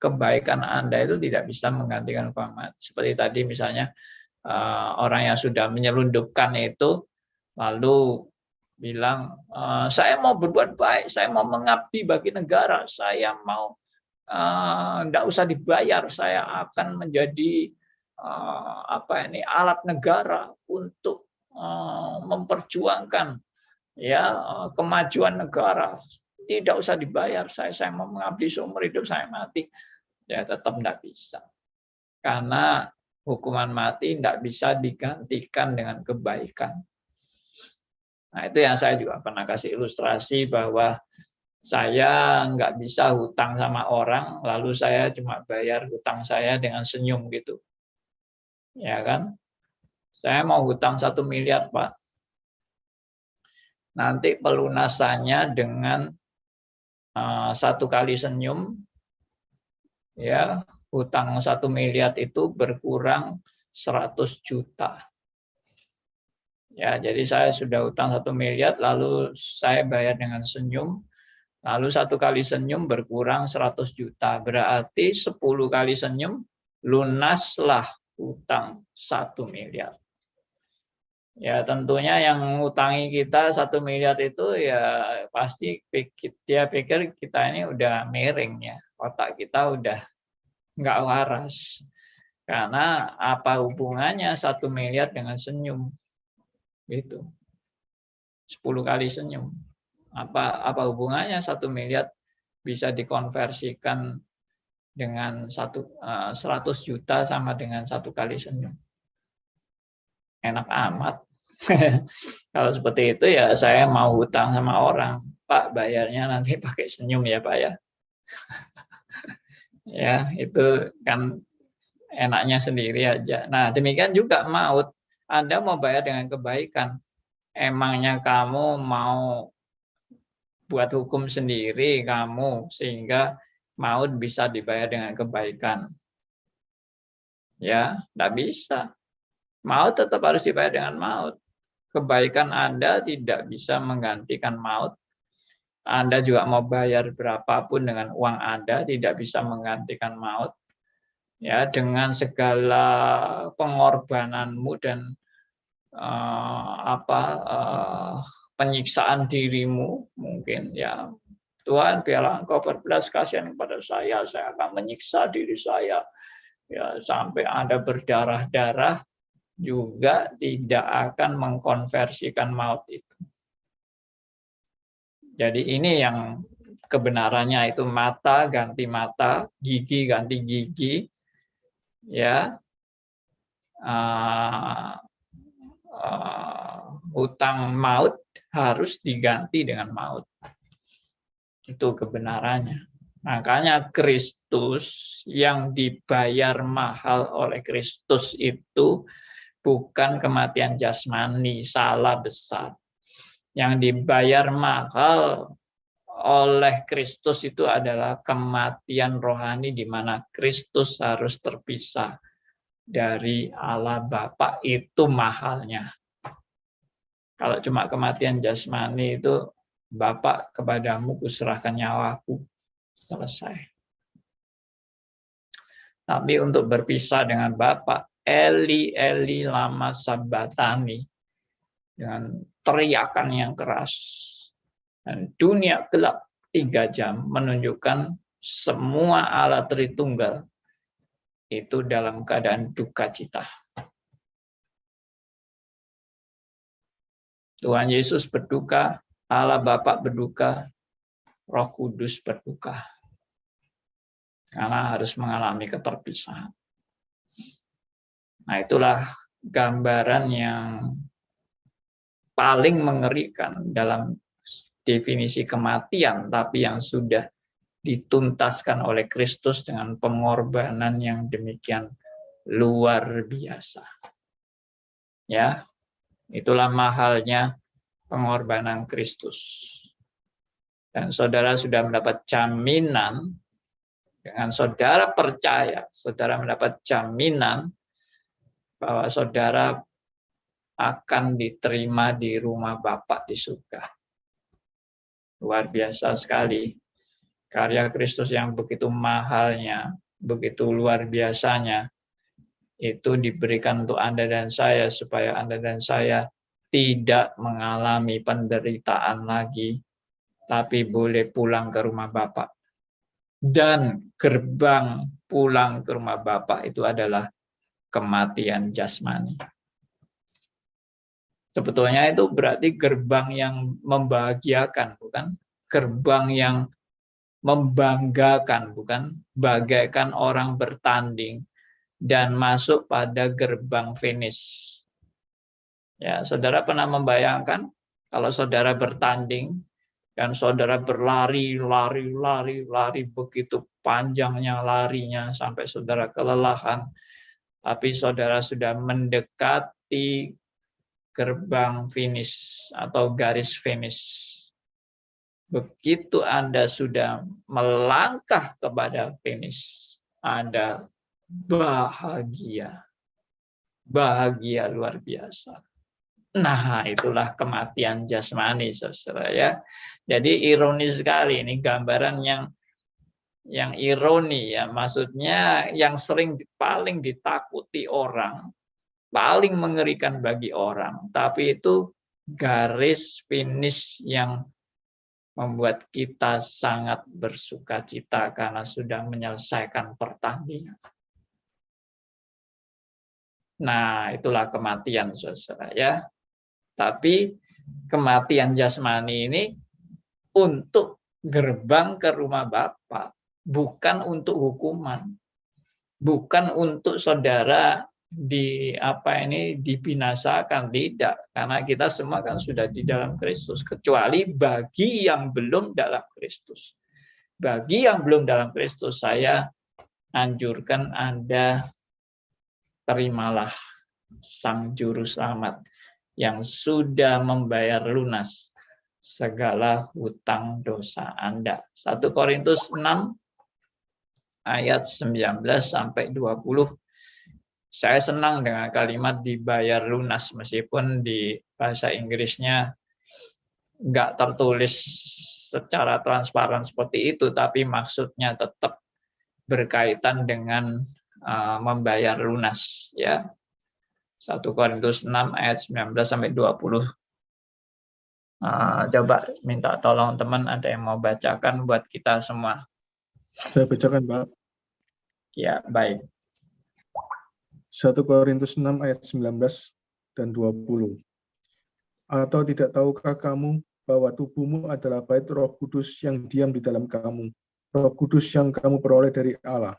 Kebaikan Anda itu tidak bisa menggantikan hukuman mati. Seperti tadi misalnya orang yang sudah menyelundupkan itu lalu bilang, saya mau berbuat baik, saya mau mengabdi bagi negara, saya mau nggak usah dibayar, saya akan menjadi alat negara untuk memperjuangkan ya kemajuan negara, tidak usah dibayar, saya mau mengabdi seumur hidup, saya mati. Ya tetap tidak bisa, karena hukuman mati tidak bisa digantikan dengan kebaikan. Nah, itu yang saya juga pernah kasih ilustrasi bahwa saya nggak bisa hutang sama orang, lalu saya cuma bayar hutang saya dengan senyum gitu. Ya kan? Saya mau hutang 1 miliar, Pak. Nanti pelunasannya dengan 1 kali senyum, ya hutang 1 miliar itu berkurang 100 juta. Ya, jadi saya sudah hutang 1 miliar, lalu saya bayar dengan senyum, lalu 1 kali senyum berkurang 100 juta. Berarti 10 kali senyum lunaslah hutang 1 miliar. Ya tentunya yang ngutangi kita 1 miliar itu ya pasti dia pikir kita ini udah miring ya, otak kita udah nggak waras. Karena apa hubungannya 1 miliar dengan senyum? Gitu. 10 kali senyum. Apa hubungannya 1 miliar bisa dikonversikan dengan 100 juta sama dengan 1 kali senyum? Enak amat. Kalau seperti itu ya saya mau hutang sama orang, Pak bayarnya nanti pakai senyum ya Pak ya. Ya itu kan enaknya sendiri aja. Nah demikian juga maut. Anda mau bayar dengan kebaikan. Emangnya kamu mau buat hukum sendiri kamu sehingga maut bisa dibayar dengan kebaikan? Ya, tidak bisa. Maut tetap harus dibayar dengan maut. Kebaikan Anda tidak bisa menggantikan maut. Anda juga mau bayar berapapun dengan uang Anda tidak bisa menggantikan maut. Ya, dengan segala pengorbananmu dan penyiksaan dirimu mungkin ya Tuhan biarlah Engkau berbelas kasihan kepada saya akan menyiksa diri saya ya sampai Anda berdarah-darah juga tidak akan mengkonversikan maut itu. Jadi ini yang kebenarannya itu mata ganti mata, gigi ganti gigi, ya. Hutang maut harus diganti dengan maut. Itu kebenarannya. Makanya Kristus yang dibayar mahal oleh Kristus itu bukan kematian jasmani, salah besar. Yang dibayar mahal oleh Kristus itu adalah kematian rohani di mana Kristus harus terpisah dari Allah Bapa, itu mahalnya. Kalau cuma kematian jasmani itu Bapa kepadamu kuserahkan nyawaku, selesai. Tapi untuk berpisah dengan Bapa Eli Eli lama sabachthani, dengan teriakan yang keras. Dan dunia gelap 3 jam menunjukkan semua Allah Tritunggal itu dalam keadaan duka cita. Tuhan Yesus berduka, Allah Bapa berduka, Roh Kudus berduka. Karena harus mengalami keterpisahan. Nah, itulah gambaran yang paling mengerikan dalam definisi kematian, tapi yang sudah dituntaskan oleh Kristus dengan pengorbanan yang demikian luar biasa. Ya, itulah mahalnya pengorbanan Kristus. Dan saudara sudah mendapat jaminan, dengan saudara percaya, saudara mendapat jaminan bahwa saudara akan diterima di rumah Bapa di surga. Luar biasa sekali. Karya Kristus yang begitu mahalnya, begitu luar biasanya, itu diberikan untuk Anda dan saya, supaya Anda dan saya tidak mengalami penderitaan lagi, tapi boleh pulang ke rumah Bapa. Dan gerbang pulang ke rumah Bapa itu adalah kematian jasmani. Sebetulnya itu berarti gerbang yang membahagiakan, bukan? Gerbang yang membanggakan, bukan? Bagaikan orang bertanding dan masuk pada gerbang finish. Ya, saudara pernah membayangkan kalau saudara bertanding dan saudara berlari, lari begitu panjangnya larinya sampai saudara kelelahan, tapi saudara sudah mendekati gerbang finish atau garis finish. Begitu Anda sudah melangkah kepada finish, Anda bahagia. Bahagia luar biasa. Nah, itulah kematian jasmani, saudara ya. Jadi ironis sekali, ini gambaran yang ironi ya, maksudnya yang paling ditakuti orang, paling mengerikan bagi orang, tapi itu garis finish yang membuat kita sangat bersukacita karena sudah menyelesaikan pertandingan. Nah, itulah kematian, saudara ya. Tapi kematian jasmani ini untuk gerbang ke rumah Bapa, bukan untuk hukuman, bukan untuk saudara dibinasakan, tidak, karena kita semua kan sudah di dalam Kristus, kecuali bagi yang belum dalam Kristus. Bagi yang belum dalam Kristus, saya anjurkan Anda terimalah Sang Juru Selamat yang sudah membayar lunas segala hutang dosa Anda. 1 Korintus 6 ayat 19 sampai 20. Saya senang dengan kalimat dibayar lunas, meskipun di bahasa Inggrisnya nggak tertulis secara transparan seperti itu, tapi maksudnya tetap berkaitan dengan membayar lunas, ya. 1 Korintus 6 ayat 19 sampai 20. Coba minta tolong teman, ada yang mau bacakan buat kita semua. Saya bacakan, Pak. Ya, baik. 1 Korintus 6 ayat 19 dan 20. Atau tidak tahukah kamu bahwa tubuhmu adalah bait Roh Kudus yang diam di dalam kamu, Roh Kudus yang kamu peroleh dari Allah,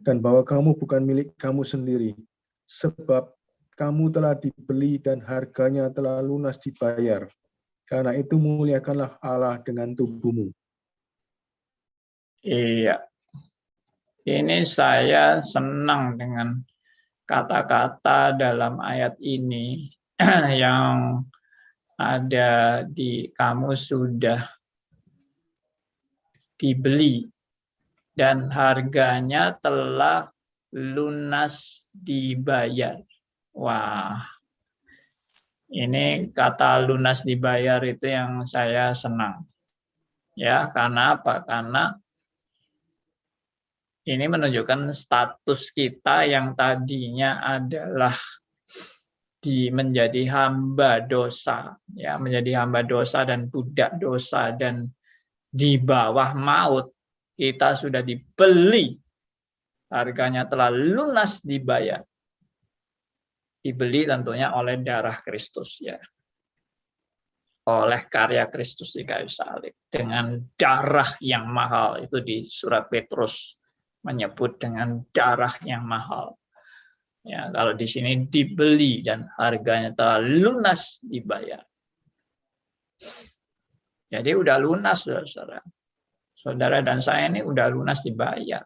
dan bahwa kamu bukan milik kamu sendiri, sebab kamu telah dibeli dan harganya telah lunas dibayar. Karena itu muliakanlah Allah dengan tubuhmu. Iya. Ini saya senang dengan kata-kata dalam ayat ini yang ada di kamu sudah dibeli dan harganya telah lunas dibayar. Wah, ini kata lunas dibayar itu yang saya senang. Ya, karena apa? Karena Ini menunjukkan status kita yang tadinya adalah menjadi hamba dosa, ya, menjadi hamba dosa dan budak dosa dan di bawah maut. Kita sudah dibeli, harganya telah lunas dibayar. Dibeli tentunya oleh darah Kristus, ya, oleh karya Kristus di kayu salib dengan darah yang mahal. Itu di surat Petrus menyebut dengan darah yang mahal. Ya, kalau di sini dibeli dan harganya telah lunas dibayar. Jadi udah lunas, saudara. Saudara dan saya ini udah lunas dibayar.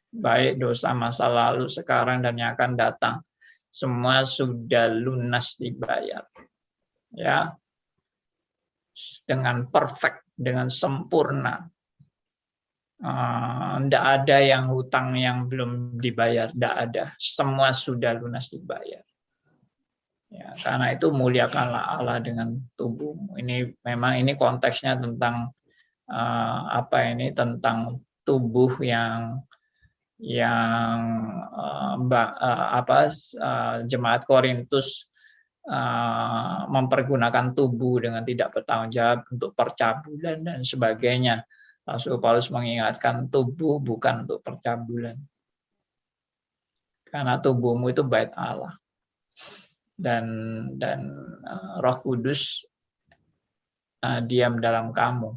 Baik dosa masa lalu, sekarang, dan yang akan datang. Semua sudah lunas dibayar. Ya. Dengan perfect, dengan sempurna. Tidak ada yang hutang yang belum dibayar, tidak ada. Semua sudah lunas dibayar. Ya, karena itu muliakanlah Allah dengan tubuhmu. Ini memang ini konteksnya tentang tentang tubuh yang jemaat Korintus mempergunakan tubuh dengan tidak bertanggung jawab untuk percabulan dan sebagainya. Rasul Paulus mengingatkan tubuh bukan untuk percabulan. Karena tubuhmu itu bait Allah. Dan Roh Kudus diam dalam kamu.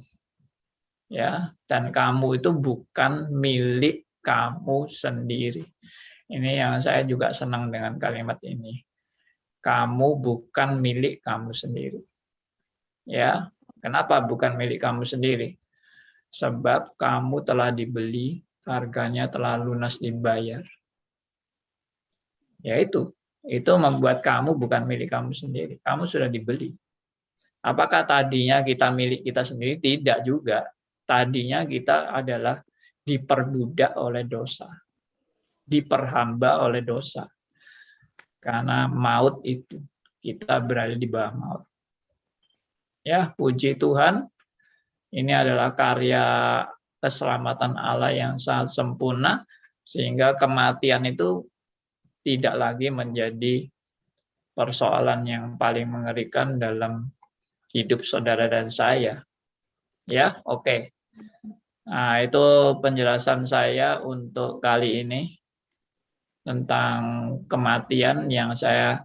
Ya, dan kamu itu bukan milik kamu sendiri. Ini yang saya juga senang dengan kalimat ini. Kamu bukan milik kamu sendiri. Ya, kenapa bukan milik kamu sendiri? Sebab kamu telah dibeli, harganya telah lunas dibayar. Ya itu membuat kamu bukan milik kamu sendiri. Kamu sudah dibeli. Apakah tadinya kita milik kita sendiri? Tidak juga. Tadinya kita adalah diperbudak oleh dosa. Diperhamba oleh dosa. Karena maut itu, kita berada di bawah maut. Ya, puji Tuhan. Ini adalah karya keselamatan Allah yang sangat sempurna, sehingga kematian itu tidak lagi menjadi persoalan yang paling mengerikan dalam hidup saudara dan saya. Ya, oke. Nah, itu penjelasan saya untuk kali ini tentang kematian yang saya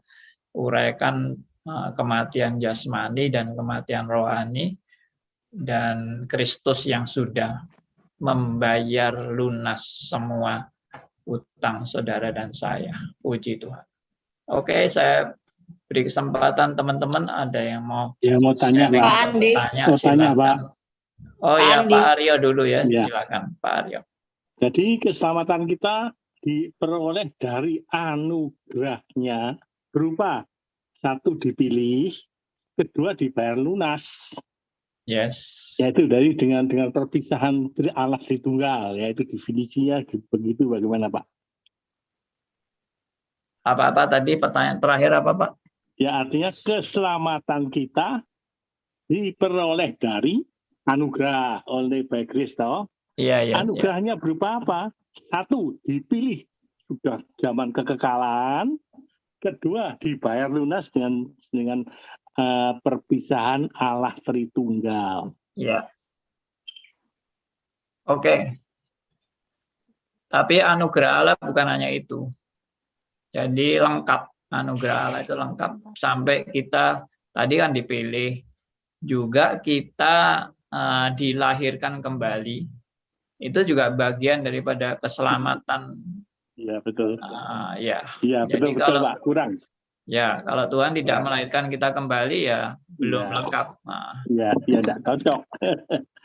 uraikan, kematian jasmani dan kematian rohani. Dan Kristus yang sudah membayar lunas semua utang saudara dan saya. Puji Tuhan. Oke, saya beri kesempatan teman-teman, ada yang mau tanya, Pak. Pak Andi. Tanya, Pak. Oh ya, Pak Aryo dulu ya. Silakan Pak Aryo. Jadi keselamatan kita diperoleh dari anugerahnya berupa satu dipilih, kedua dibayar lunas. Yes. Yaitu dengan perpisahan dari Allah Tritunggal, yaitu definisinya begitu. Bagaimana Pak? Apa tadi pertanyaan terakhir apa Pak? Ya, artinya keselamatan kita diperoleh dari anugerah oleh baik Kristus. Iya. Anugerahnya berupa apa? Satu, dipilih sudah zaman kekekalan. Kedua, dibayar lunas dengan perpisahan Allah Tritunggal. Ya. Oke. Tapi anugerah Allah bukan hanya itu. Jadi lengkap, anugerah Allah itu lengkap. Sampai kita tadi kan dipilih, juga kita dilahirkan kembali. Itu juga bagian daripada keselamatan. Iya, betul. Iya, betul Pak, kurang. Ya, kalau Tuhan tidak melahirkan kita kembali ya belum lengkap. Iya, tidak cocok.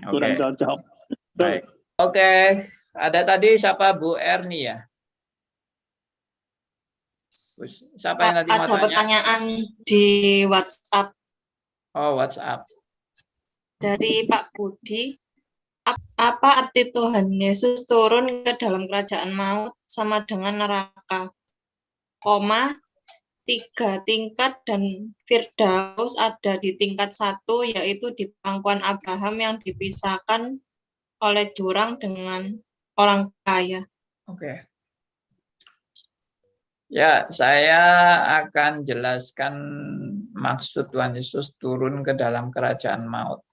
Kurang cocok. Baik. Oke, ada tadi siapa Bu Erni ya? Siapa yang tadi mau tanya? Ada pertanyaan di WhatsApp. Oh, WhatsApp. Dari Pak Budi. Apa arti Tuhan Yesus turun ke dalam kerajaan maut sama dengan neraka? 3 tingkat dan Firdaus ada di tingkat 1, yaitu di pangkuan Abraham yang dipisahkan oleh jurang dengan orang kaya. Oke. Ya, saya akan jelaskan maksud Tuhan Yesus turun ke dalam kerajaan maut.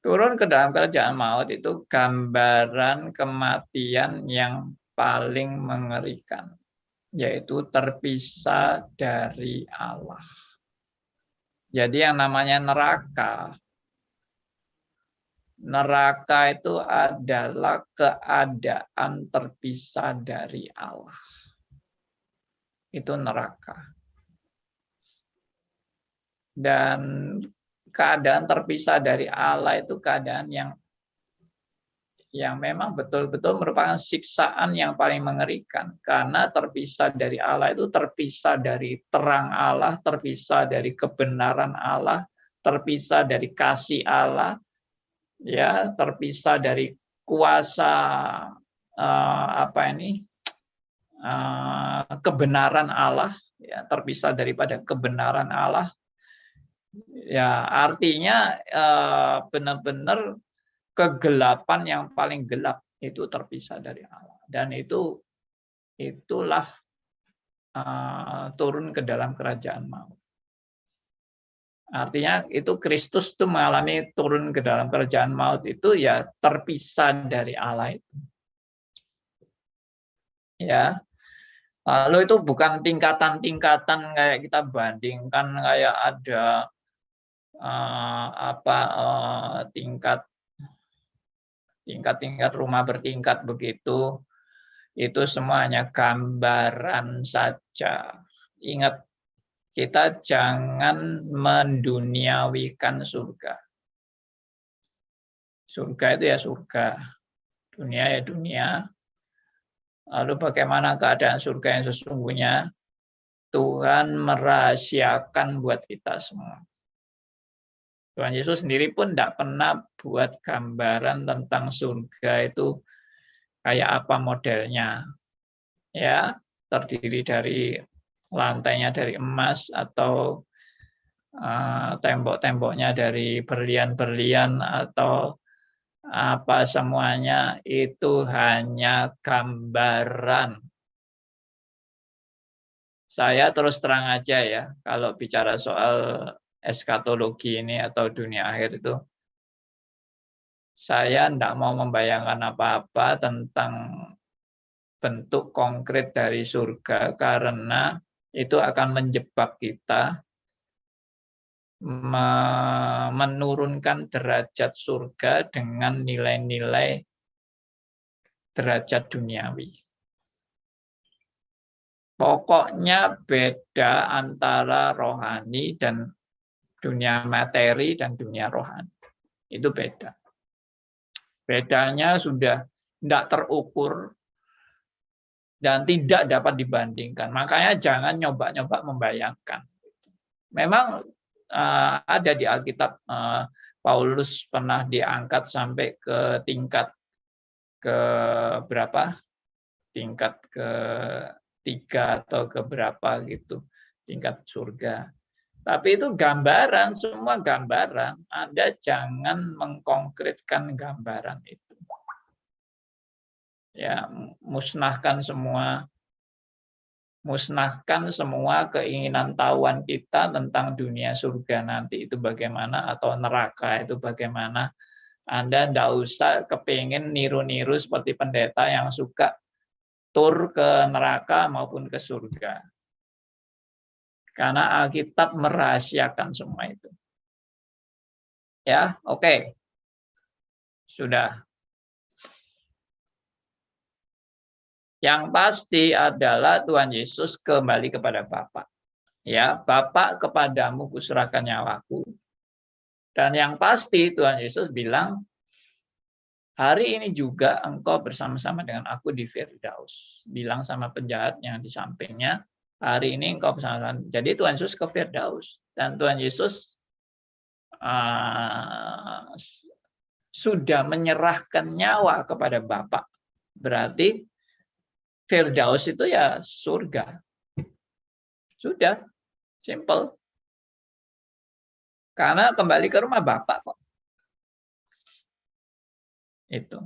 Turun ke dalam kerajaan maut itu gambaran kematian yang paling mengerikan, yaitu terpisah dari Allah. Jadi yang namanya neraka itu adalah keadaan terpisah dari Allah. Itu neraka. Dan keadaan terpisah dari Allah itu keadaan yang memang betul-betul merupakan siksaan yang paling mengerikan. Karena terpisah dari Allah itu terpisah dari terang Allah, terpisah dari kebenaran Allah, terpisah dari kasih Allah, ya, terpisah dari kuasa kebenaran Allah, ya, terpisah daripada kebenaran Allah. Ya, artinya benar-benar kegelapan yang paling gelap itu terpisah dari Allah, dan itulah turun ke dalam kerajaan maut. Artinya itu Kristus itu mengalami turun ke dalam kerajaan maut itu ya terpisah dari Allah itu. Ya. Lalu itu bukan tingkatan-tingkatan kayak kita bandingkan kayak ada tingkat rumah bertingkat begitu. Itu semuanya gambaran saja. Ingat, kita jangan menduniawikan surga. Surga itu ya surga, dunia ya dunia. Lalu bagaimana keadaan surga yang sesungguhnya? Tuhan merahasiakan buat kita semua. Tuhan Yesus sendiri pun tidak pernah buat gambaran tentang surga itu kayak apa modelnya. Ya, terdiri dari lantainya dari emas atau tembok-temboknya dari berlian-berlian atau apa, semuanya itu hanya gambaran. Saya terus terang aja ya, kalau bicara soal eskatologi ini atau dunia akhir itu, saya tidak mau membayangkan apa-apa tentang bentuk konkret dari surga, karena itu akan menjebak kita, menurunkan derajat surga dengan nilai-nilai derajat duniawi. Pokoknya beda antara rohani dan dunia materi dan dunia rohani. Itu beda. Bedanya sudah tidak terukur dan tidak dapat dibandingkan. Makanya jangan nyoba-nyoba membayangkan. Memang ada di Alkitab, Paulus pernah diangkat sampai ke tingkat ke berapa? Tingkat ke-3 atau ke berapa gitu, tingkat surga. Tapi itu gambaran, semua gambaran. Anda jangan mengkonkretkan gambaran itu. Ya, musnahkan semua keinginan tahuan kita tentang dunia surga nanti itu bagaimana, atau neraka itu bagaimana. Anda tidak usah kepingin niru-niru seperti pendeta yang suka tur ke neraka maupun ke surga. Karena Alkitab merahasiakan semua itu. Ya, oke. Sudah. Yang pasti adalah Tuhan Yesus kembali kepada Bapa. Ya, Bapa, kepadamu kuserahkan nyawaku. Dan yang pasti Tuhan Yesus bilang, hari ini juga engkau bersama-sama dengan aku di Firdaus. Bilang sama penjahat yang di sampingnya, hari ini engkau bersama-sama. Jadi Tuhan Yesus ke Firdaus. Dan Tuhan Yesus sudah menyerahkan nyawa kepada Bapa. Berarti Firdaus itu ya surga. Sudah, simple. Karena kembali ke rumah Bapa kok. Itu.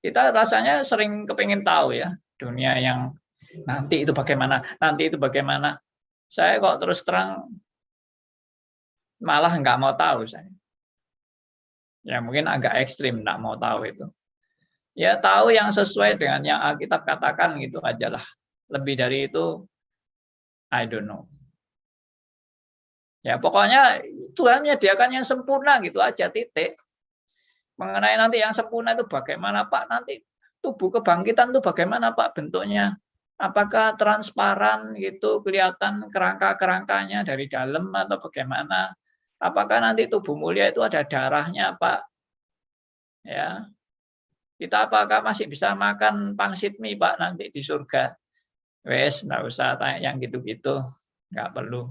Kita rasanya sering kepingin tahu ya, dunia yang nanti itu bagaimana, nanti itu bagaimana. Saya kok terus terang malah nggak mau tahu saya. Ya mungkin agak ekstrim nggak mau tahu itu. Ya tahu yang sesuai dengan yang Alkitab katakan gitu aja lah. Lebih dari itu, I don't know. Ya pokoknya Tuhan menyediakan yang sempurna gitu aja, titik. Mengenai nanti yang sempurna itu bagaimana Pak, nanti tubuh kebangkitan itu bagaimana Pak bentuknya? Apakah transparan gitu, kelihatan kerangka-kerangkanya dari dalam atau bagaimana? Apakah nanti tubuh mulia itu ada darahnya Pak? Ya, kita apakah masih bisa makan pangsit mie Pak nanti di surga? Wes, nggak usah tanya yang gitu-gitu, nggak perlu.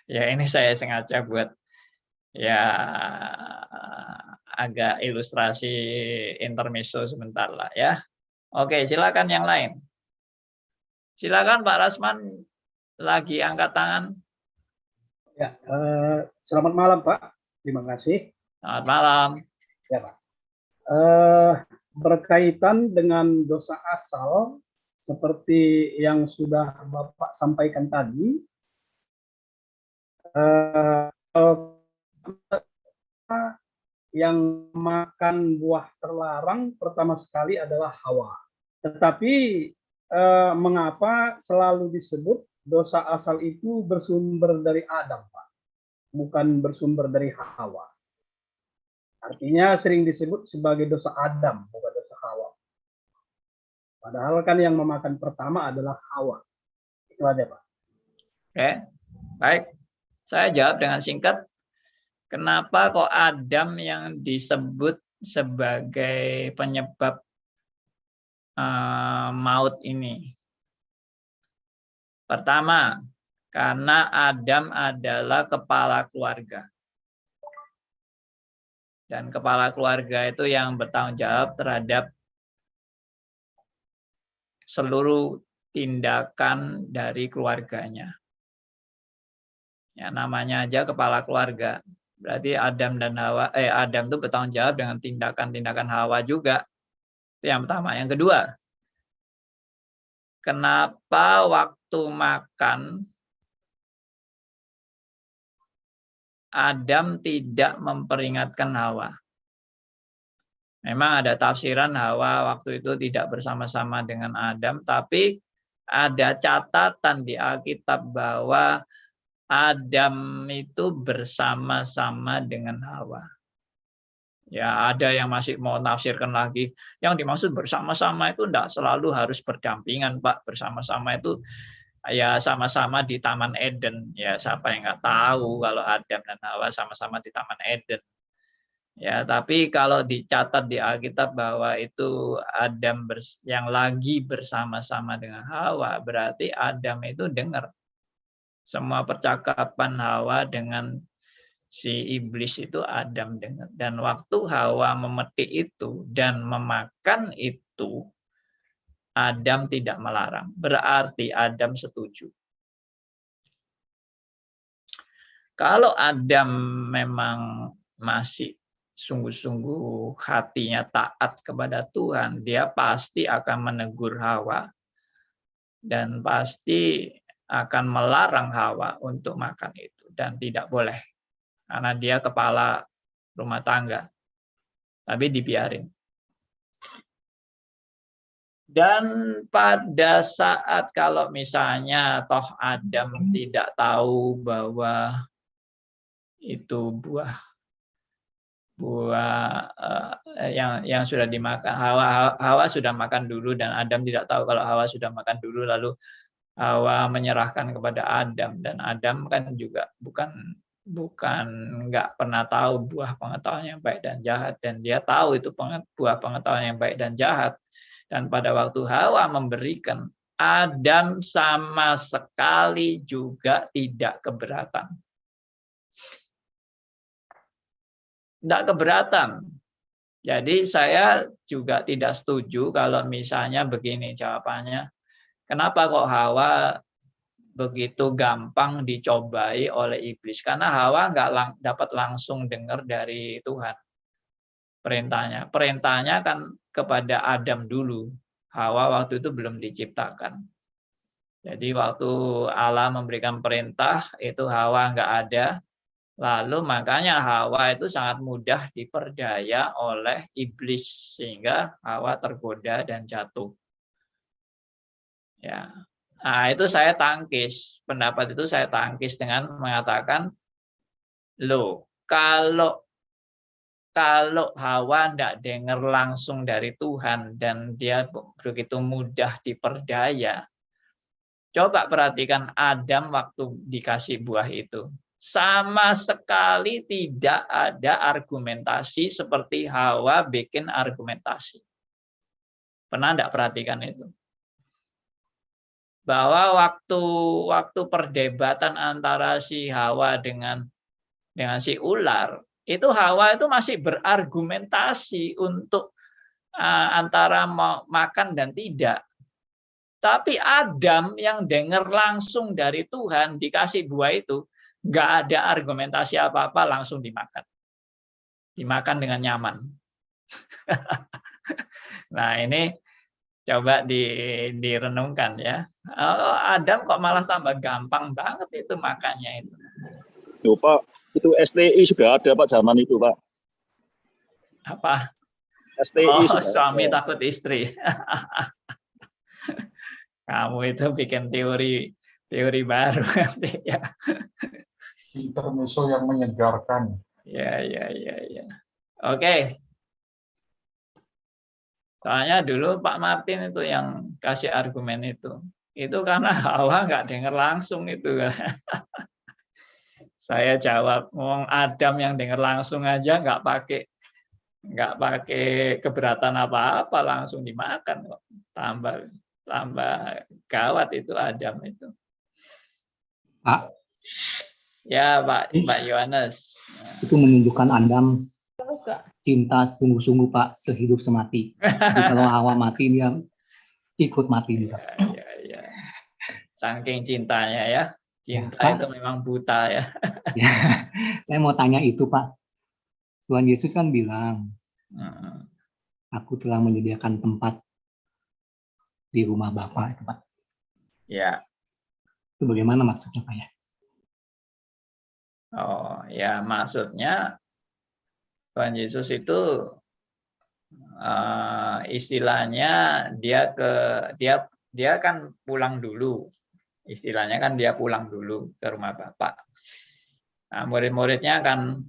Ya ini saya sengaja buat ya agak ilustrasi intermezzo sebentar lah ya. Oke, silakan yang lain. Silakan Pak Rasman lagi angkat tangan. Ya, selamat malam Pak. Terima kasih. Selamat malam. Ya Pak. Berkaitan dengan dosa asal seperti yang sudah Bapak sampaikan tadi, yang makan buah terlarang pertama sekali adalah Hawa. Tetapi mengapa selalu disebut dosa asal itu bersumber dari Adam, Pak? Bukan bersumber dari Hawa. Artinya sering disebut sebagai dosa Adam, bukan dosa Hawa. Padahal kan yang memakan pertama adalah Hawa. Itu aja, Pak. Oke, baik. Saya jawab dengan singkat. Kenapa kok Adam yang disebut sebagai penyebab maut ini? Pertama, karena Adam adalah kepala keluarga. Dan kepala keluarga itu yang bertanggung jawab terhadap seluruh tindakan dari keluarganya. Ya, namanya aja kepala keluarga. Berarti Adam dan Hawa, Adam itu bertanggung jawab dengan tindakan-tindakan Hawa juga. Itu yang pertama. Yang kedua, kenapa waktu makan Adam tidak memperingatkan Hawa? Memang ada tafsiran Hawa waktu itu tidak bersama-sama dengan Adam, tapi ada catatan di Alkitab bahwa Adam itu bersama-sama dengan Hawa. Ya, ada yang masih mau nafsirkan lagi. Yang dimaksud bersama-sama itu tidak selalu harus berdampingan, Pak. Bersama-sama itu ya sama-sama di Taman Eden. Ya, siapa yang nggak tahu kalau Adam dan Hawa sama-sama di Taman Eden. Ya, tapi kalau dicatat di Alkitab bahwa itu Adam yang lagi bersama-sama dengan Hawa, berarti Adam itu dengar semua percakapan Hawa dengan si iblis itu Adam dengar. Dan waktu Hawa memetik itu dan memakan itu, Adam tidak melarang. Berarti Adam setuju. Kalau Adam memang masih sungguh-sungguh hatinya taat kepada Tuhan, dia pasti akan menegur Hawa dan pasti akan melarang Hawa untuk makan itu dan tidak boleh karena dia kepala rumah tangga. Tapi dibiarin. Dan pada saat kalau misalnya toh Adam tidak tahu bahwa itu buah yang sudah dimakan, Hawa sudah makan dulu dan Adam tidak tahu kalau Hawa sudah makan dulu, lalu Hawa menyerahkan kepada Adam dan Adam kan juga bukan nggak pernah tahu buah pengetahuan yang baik dan jahat, dan dia tahu itu buah pengetahuan yang baik dan jahat. Dan pada waktu Hawa memberikan, Adam sama sekali juga tidak keberatan. Tidak keberatan. Jadi saya juga tidak setuju kalau misalnya begini jawabannya. Kenapa kok Hawa begitu gampang dicobai oleh iblis? Karena Hawa nggak dapat langsung dengar dari Tuhan. perintahnya. Perintahnya kan kepada Adam dulu. Hawa waktu itu belum diciptakan. Jadi waktu Allah memberikan perintah, itu Hawa nggak ada. Lalu makanya Hawa itu sangat mudah diperdaya oleh iblis, sehingga Hawa tergoda dan jatuh. Ya, nah itu saya tangkis, pendapat itu saya tangkis dengan mengatakan, loh, kalau Hawa tidak dengar langsung dari Tuhan dan dia begitu mudah diperdaya, coba perhatikan Adam waktu dikasih buah itu. Sama sekali tidak ada argumentasi seperti Hawa bikin argumentasi. Pernah enggak perhatikan itu? Bahwa waktu perdebatan antara si Hawa dengan si ular, itu Hawa itu masih berargumentasi untuk antara mau makan dan tidak. Tapi Adam yang dengar langsung dari Tuhan dikasih buah itu, nggak ada argumentasi apa-apa, langsung dimakan. Dimakan dengan nyaman. Nah ini coba direnungkan ya. Adam kok malah tambah gampang banget itu makannya itu. Yo, Pak, itu STI sudah ada Pak zaman itu Pak. Apa? STI suami takut istri. Kamu itu bikin teori baru nanti ya. Intermezzo yang menyegarkan. Ya. Oke. Soalnya dulu Pak Martin itu yang kasih argumen itu. Itu karena Hawa nggak dengar langsung itu. Saya jawab, ngomong Adam yang dengar langsung aja nggak pakai keberatan apa-apa, langsung dimakan kok. Tambah gawat itu Adam itu. Pak. Ya Pak Yohanes. Itu menunjukkan Adam cinta sungguh-sungguh Pak, sehidup semati. Jadi kalau Hawa mati dia ikut mati juga. Ya. Saking cintanya ya. Cinta ya, itu memang buta ya. Ya. Saya mau tanya itu Pak. Tuhan Yesus kan bilang, aku telah menyediakan tempat di rumah Bapa itu Pak. Ya. Itu bagaimana maksudnya Pak ya? Oh ya, maksudnya Tuhan Yesus itu istilahnya dia kan pulang dulu. Istilahnya kan dia pulang dulu ke rumah Bapak. Nah, murid-muridnya kan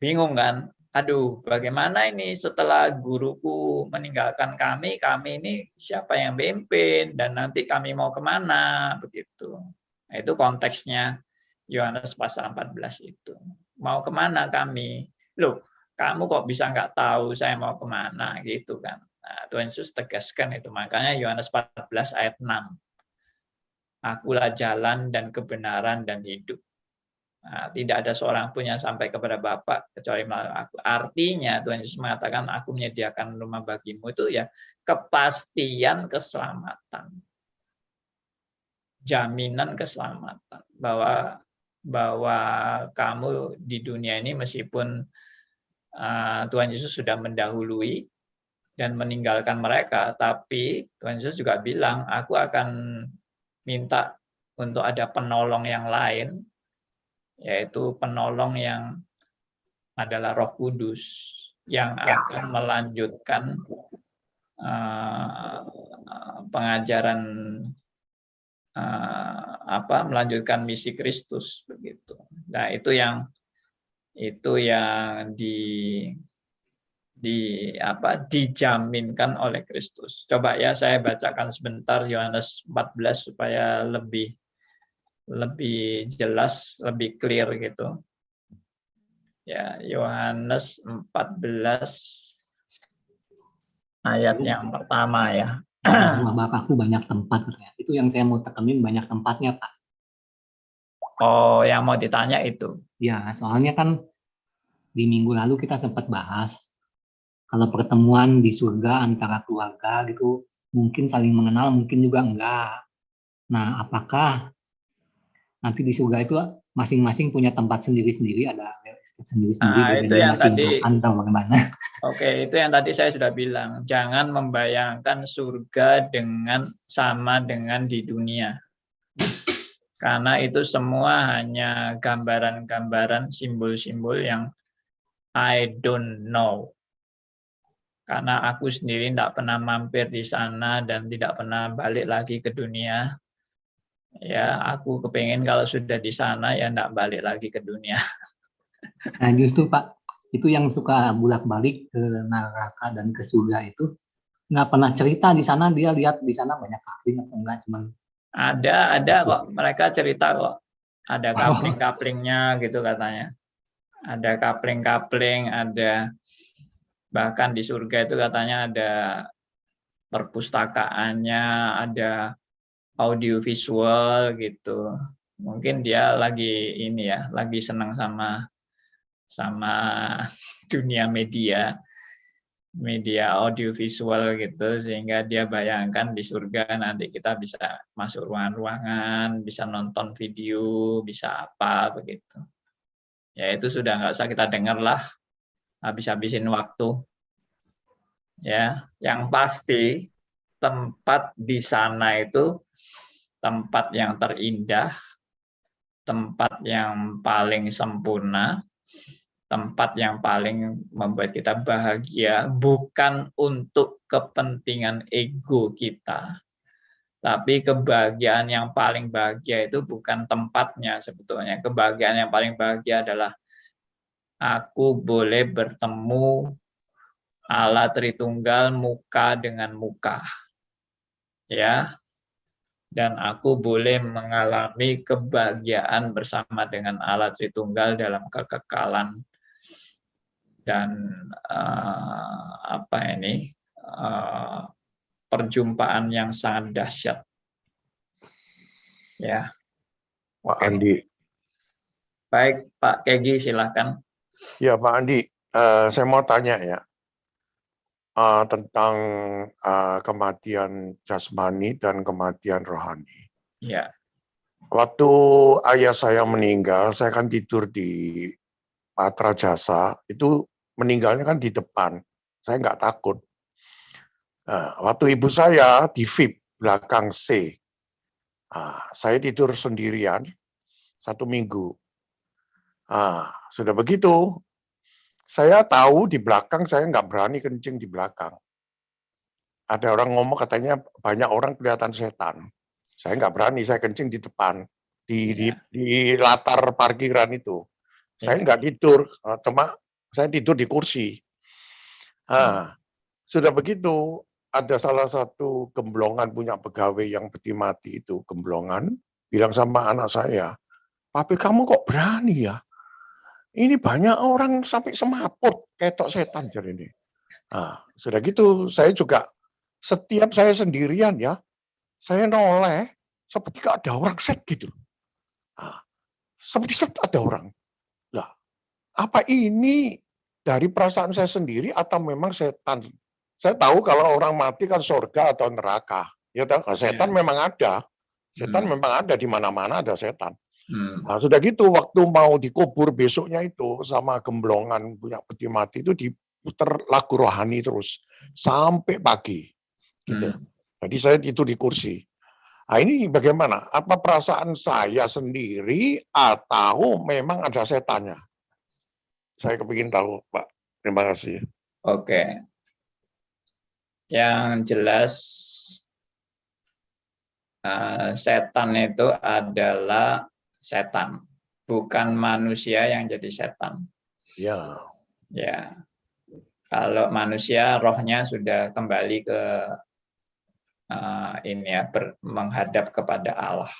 bingung kan. Aduh, bagaimana ini setelah guruku meninggalkan kami ini siapa yang pimpin dan nanti kami mau kemana begitu. Nah, itu konteksnya Yohanes pasal 14 itu. Mau kemana kami? Loh, kamu kok bisa nggak tahu saya mau kemana gitu kan. Nah, Tuhan Yesus tegaskan itu. Makanya Yohanes 14 ayat 6. Akulah jalan dan kebenaran dan hidup. Nah, tidak ada seorang pun yang sampai kepada Bapa kecuali melalui aku. Artinya Tuhan Yesus mengatakan aku menyediakan rumah bagimu itu ya kepastian keselamatan. Jaminan keselamatan bahwa kamu di dunia ini meskipun Tuhan Yesus sudah mendahului dan meninggalkan mereka, tapi Tuhan Yesus juga bilang aku akan minta untuk ada penolong yang lain, yaitu penolong yang adalah Roh Kudus yang akan melanjutkan pengajaran melanjutkan misi Kristus begitu. Nah, itu yang dijaminkan oleh Kristus. Coba ya saya bacakan sebentar Yohanes 14 supaya lebih jelas, lebih clear gitu. Ya, Yohanes 14 ayat yang pertama ya. Rumah Bapakku banyak tempat. Itu yang saya mau tekenin, banyak tempatnya Pak. Oh, yang mau ditanya itu. Ya, soalnya kan di minggu lalu kita sempat bahas kalau pertemuan di surga antara keluarga gitu mungkin saling mengenal, mungkin juga enggak. Nah, apakah nanti di surga itu masing-masing punya tempat sendiri-sendiri, ada estate sendiri-sendiri Nah, beda itu dia yang tadi. kehidupan atau bagaimana? Oke, itu yang tadi saya sudah bilang. Jangan membayangkan surga sama dengan di dunia. Karena itu semua hanya gambaran-gambaran, simbol-simbol yang I don't know. Karena aku sendiri tidak pernah mampir di sana dan tidak pernah balik lagi ke dunia. Ya, aku kepengen kalau sudah di sana ya tidak balik lagi ke dunia. Nah, justru Pak, itu yang suka bolak-balik ke neraka dan ke surga itu nggak pernah cerita di sana dia lihat di sana banyak kapling atau enggak, cuman Ada kok, mereka cerita kok. Ada Oh. kapling-kaplingnya gitu katanya. Ada kapling-kapling, ada bahkan di surga itu katanya ada perpustakaannya, ada audiovisual gitu. Mungkin dia lagi ini ya, lagi senang sama dunia media audiovisual gitu, sehingga dia bayangkan di surga nanti kita bisa masuk ruangan-ruangan, bisa nonton video, bisa apa begitu. Ya itu sudah nggak usah kita dengar lah, habis-habisin waktu. Ya, yang pasti tempat di sana itu tempat yang terindah, tempat yang paling sempurna, tempat yang paling membuat kita bahagia, bukan untuk kepentingan ego kita, tapi kebahagiaan yang paling bahagia itu bukan tempatnya sebetulnya. Kebahagiaan yang paling bahagia adalah aku boleh bertemu Allah Tritunggal muka dengan muka, ya, dan aku boleh mengalami kebahagiaan bersama dengan Allah Tritunggal dalam kekekalan dan perjumpaan yang sangat dahsyat. Ya. Pak Andi. Baik, Pak Kegi, silakan. Ya, Pak Andi, saya mau tanya ya tentang kematian jasmani dan kematian rohani. Ya. Waktu ayah saya meninggal, saya kan tidur di Patra Jasa, itu meninggalnya kan di depan, saya nggak takut. Waktu ibu saya di VIP belakang C, saya tidur sendirian 1 minggu. Sudah begitu, saya tahu di belakang saya nggak berani kencing di belakang. Ada orang ngomong katanya banyak orang kelihatan setan. Saya nggak berani, saya kencing di depan, di latar parkiran itu. Saya nggak tidur, cuma saya tidur di kursi. Sudah begitu, ada salah satu gemblongan punya pegawai yang peti mati itu, gemblongan, bilang sama anak saya, "Papi kamu kok berani ya? Ini banyak orang sampai semaput, ketok setan jadi ini." Sudah gitu, saya juga setiap saya sendirian ya, saya noleh seperti ada orang set gitu. Seperti set ada orang. Lah, apa ini dari perasaan saya sendiri atau memang setan? Saya tahu kalau orang mati kan surga atau neraka. Ya, setan memang ada. Setan memang ada di mana-mana ada setan. Nah, sudah gitu waktu mau dikubur besoknya itu sama gemblongan punya peti mati itu diputar lagu rohani terus sampai pagi. Gitu. Jadi saya tidur di kursi. Nah, ini bagaimana? Apa perasaan saya sendiri atau memang ada setannya? Saya kepingin tahu, Pak. Terima kasih. Oke. Yang jelas setan itu adalah setan, bukan manusia yang jadi setan. Ya. Ya. Kalau manusia rohnya sudah kembali ke menghadap kepada Allah.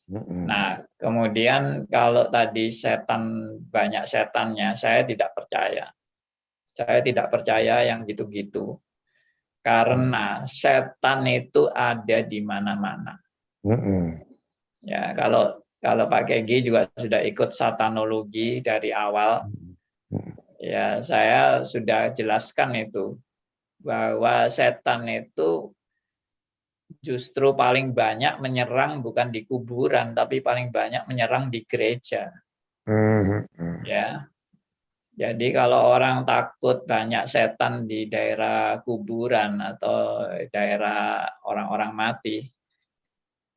Nah, kemudian kalau tadi setan banyak setannya, saya tidak percaya. Saya tidak percaya yang gitu-gitu. Karena setan itu ada di mana-mana. Ya, kalau Pak Kegi juga sudah ikut satanologi dari awal, ya saya sudah jelaskan itu bahwa setan itu justru paling banyak menyerang bukan di kuburan, tapi paling banyak menyerang di gereja. Ya, Jadi kalau orang takut banyak setan di daerah kuburan atau daerah orang-orang mati,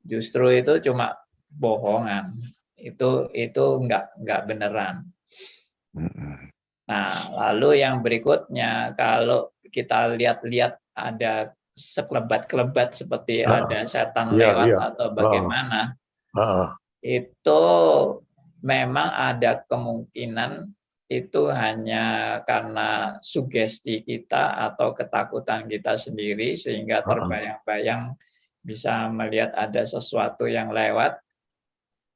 justru itu cuma bohongan. Itu enggak beneran. Nah, lalu yang berikutnya, kalau kita lihat-lihat ada sekelebat-kelebat seperti ada setan lewat atau bagaimana, itu memang ada kemungkinan itu hanya karena sugesti kita atau ketakutan kita sendiri sehingga terbayang-bayang bisa melihat ada sesuatu yang lewat,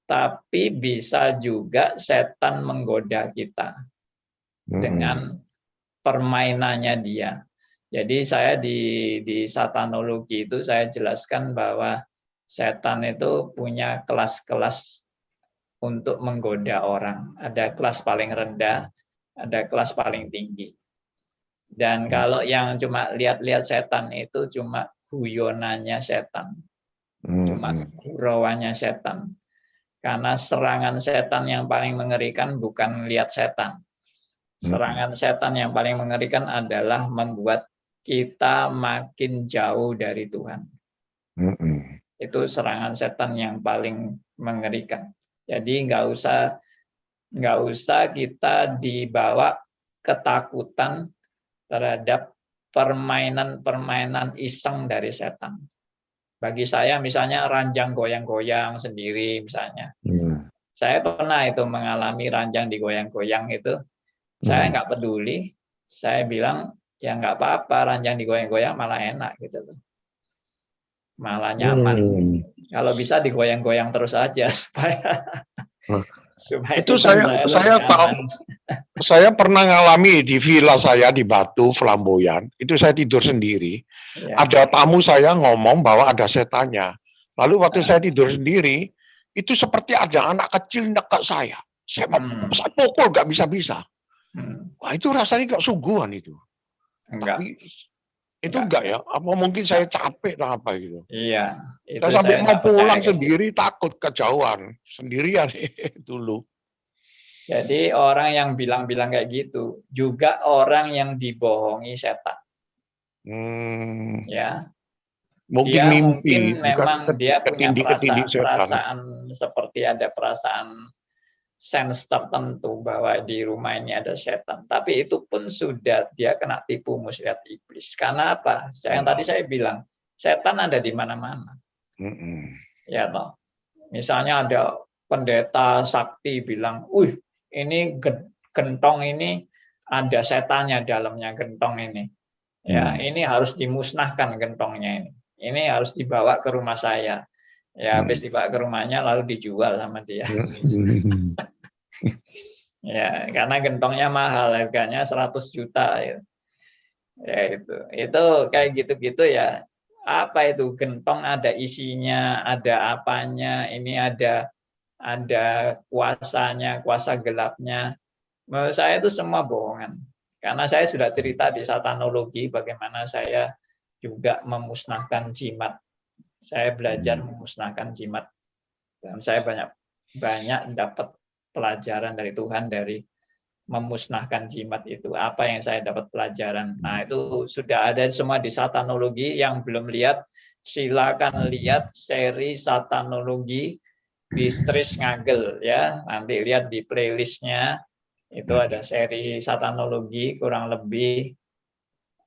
tapi bisa juga setan menggoda kita dengan permainannya dia. Jadi saya di satanologi itu saya jelaskan bahwa setan itu punya kelas-kelas untuk menggoda orang. Ada kelas paling rendah, ada kelas paling tinggi. Dan kalau yang cuma lihat-lihat setan itu cuma guyonannya setan. Cuma gurauannya setan. Karena serangan setan yang paling mengerikan bukan lihat setan. Serangan setan yang paling mengerikan adalah membuat kita makin jauh dari Tuhan. Itu serangan setan yang paling mengerikan. Jadi nggak usah kita dibawa ketakutan terhadap permainan-permainan iseng dari setan. Bagi saya misalnya ranjang goyang-goyang sendiri misalnya. Saya pernah itu mengalami ranjang digoyang-goyang itu. Saya nggak peduli. Saya bilang ya nggak apa-apa ranjang digoyang-goyang malah enak gitu loh. Malah nyaman. Kalau bisa digoyang-goyang terus aja supaya itu saya tahu. Saya pernah ngalami di villa saya di Batu Flamboyan. Itu saya tidur sendiri. ya. Ada tamu saya ngomong bahwa ada setannya. Lalu waktu saya tidur sendiri, itu seperti ada anak kecil dekat saya. Saya pukul nggak bisa-bisa. Wah itu rasanya kok sungguhan itu. Enggak. Tapi itu enggak ya? Apa mungkin saya capek atau apa gitu? Iya. Itu Saya sampai mau nggak percaya pulang kayak sendiri takut kejauhan sendirian dulu. Jadi orang yang bilang-bilang kayak gitu juga orang yang dibohongi setan. Ya. Mungkin Dia mimpi, mungkin bukan memang dia punya ketindih-ketindih setan. perasaan seperti ada perasaan sense tertentu bahwa di rumah ini ada setan. Tapi itu pun sudah dia kena tipu muslihat iblis. Karena apa? Yang tadi saya bilang, setan ada di mana-mana. Ya toh. Misalnya ada pendeta sakti bilang, ini gentong ini ada setannya dalamnya gentong ini. Ya, ini harus dimusnahkan gentongnya ini. Ini harus dibawa ke rumah saya. Ya, habis dibawa ke rumahnya lalu dijual sama dia. Ya, karena gentongnya mahal, harganya 100 juta. Ya itu kayak gitu-gitu ya. Apa itu gentong ada isinya, ada apanya, ini ada kuasanya, kuasa gelapnya. Menurut saya itu semua bohongan. Karena saya sudah cerita di satanologi bagaimana saya juga memusnahkan jimat. Saya belajar memusnahkan jimat. Dan saya banyak dapat pelajaran dari Tuhan dari memusnahkan jimat itu. Apa yang saya dapat pelajaran. Nah, itu sudah ada semua di satanologi. Yang belum lihat, silakan lihat seri satanologi di Stris Ngagel ya. Nanti lihat di playlistnya. Itu ada seri satanologi kurang lebih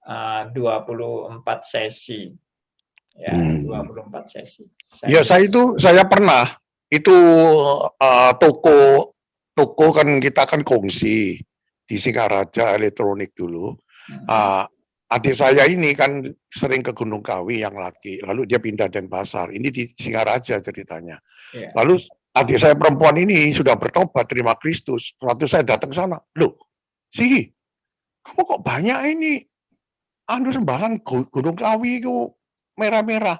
24 sesi. Ya, 24 sesi. Saya pernah itu toko kan kita kan kongsi di Singaraja elektronik dulu. Adik saya ini kan sering ke Gunung Kawi yang laki, lalu dia pindah Denpasar. Ini di Singaraja ceritanya. Ya. Lalu adik saya perempuan ini sudah bertobat terima Kristus. Waktu saya datang ke sana, loh, Sih, kamu kok banyak ini sembahan Gunung Kawi itu merah-merah.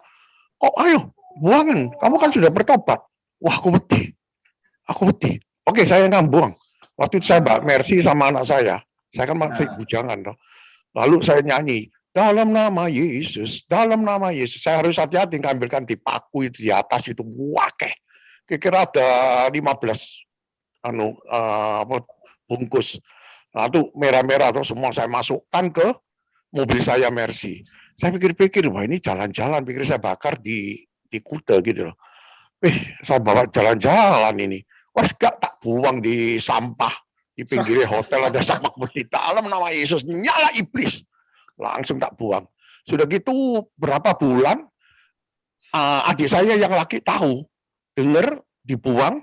Oh, ayo, buangan. Kamu kan sudah bertobat. Wah, aku wedi. Oke, saya yang buang. Waktu itu saya Mbak Mercy sama anak saya kan masih bujangan. Lalu saya nyanyi, dalam nama Yesus. Saya harus hati-hati ngambilkan di paku itu di atas itu. Wakeh. Kira-kira ada 15 bungkus. Lalu merah-merah terus semua saya masukkan ke mobil saya Mercy. Saya pikir-pikir, wah ini jalan-jalan, pikir saya bakar di Kuta gitu loh. Saya bawa jalan-jalan ini. Wah, gak tak buang di sampah. Di pinggir hotel ada sampah besi dalam nama Yesus. Nyala iblis. Langsung tak buang. Sudah gitu berapa bulan, adik saya yang laki tahu. Dengar, dibuang,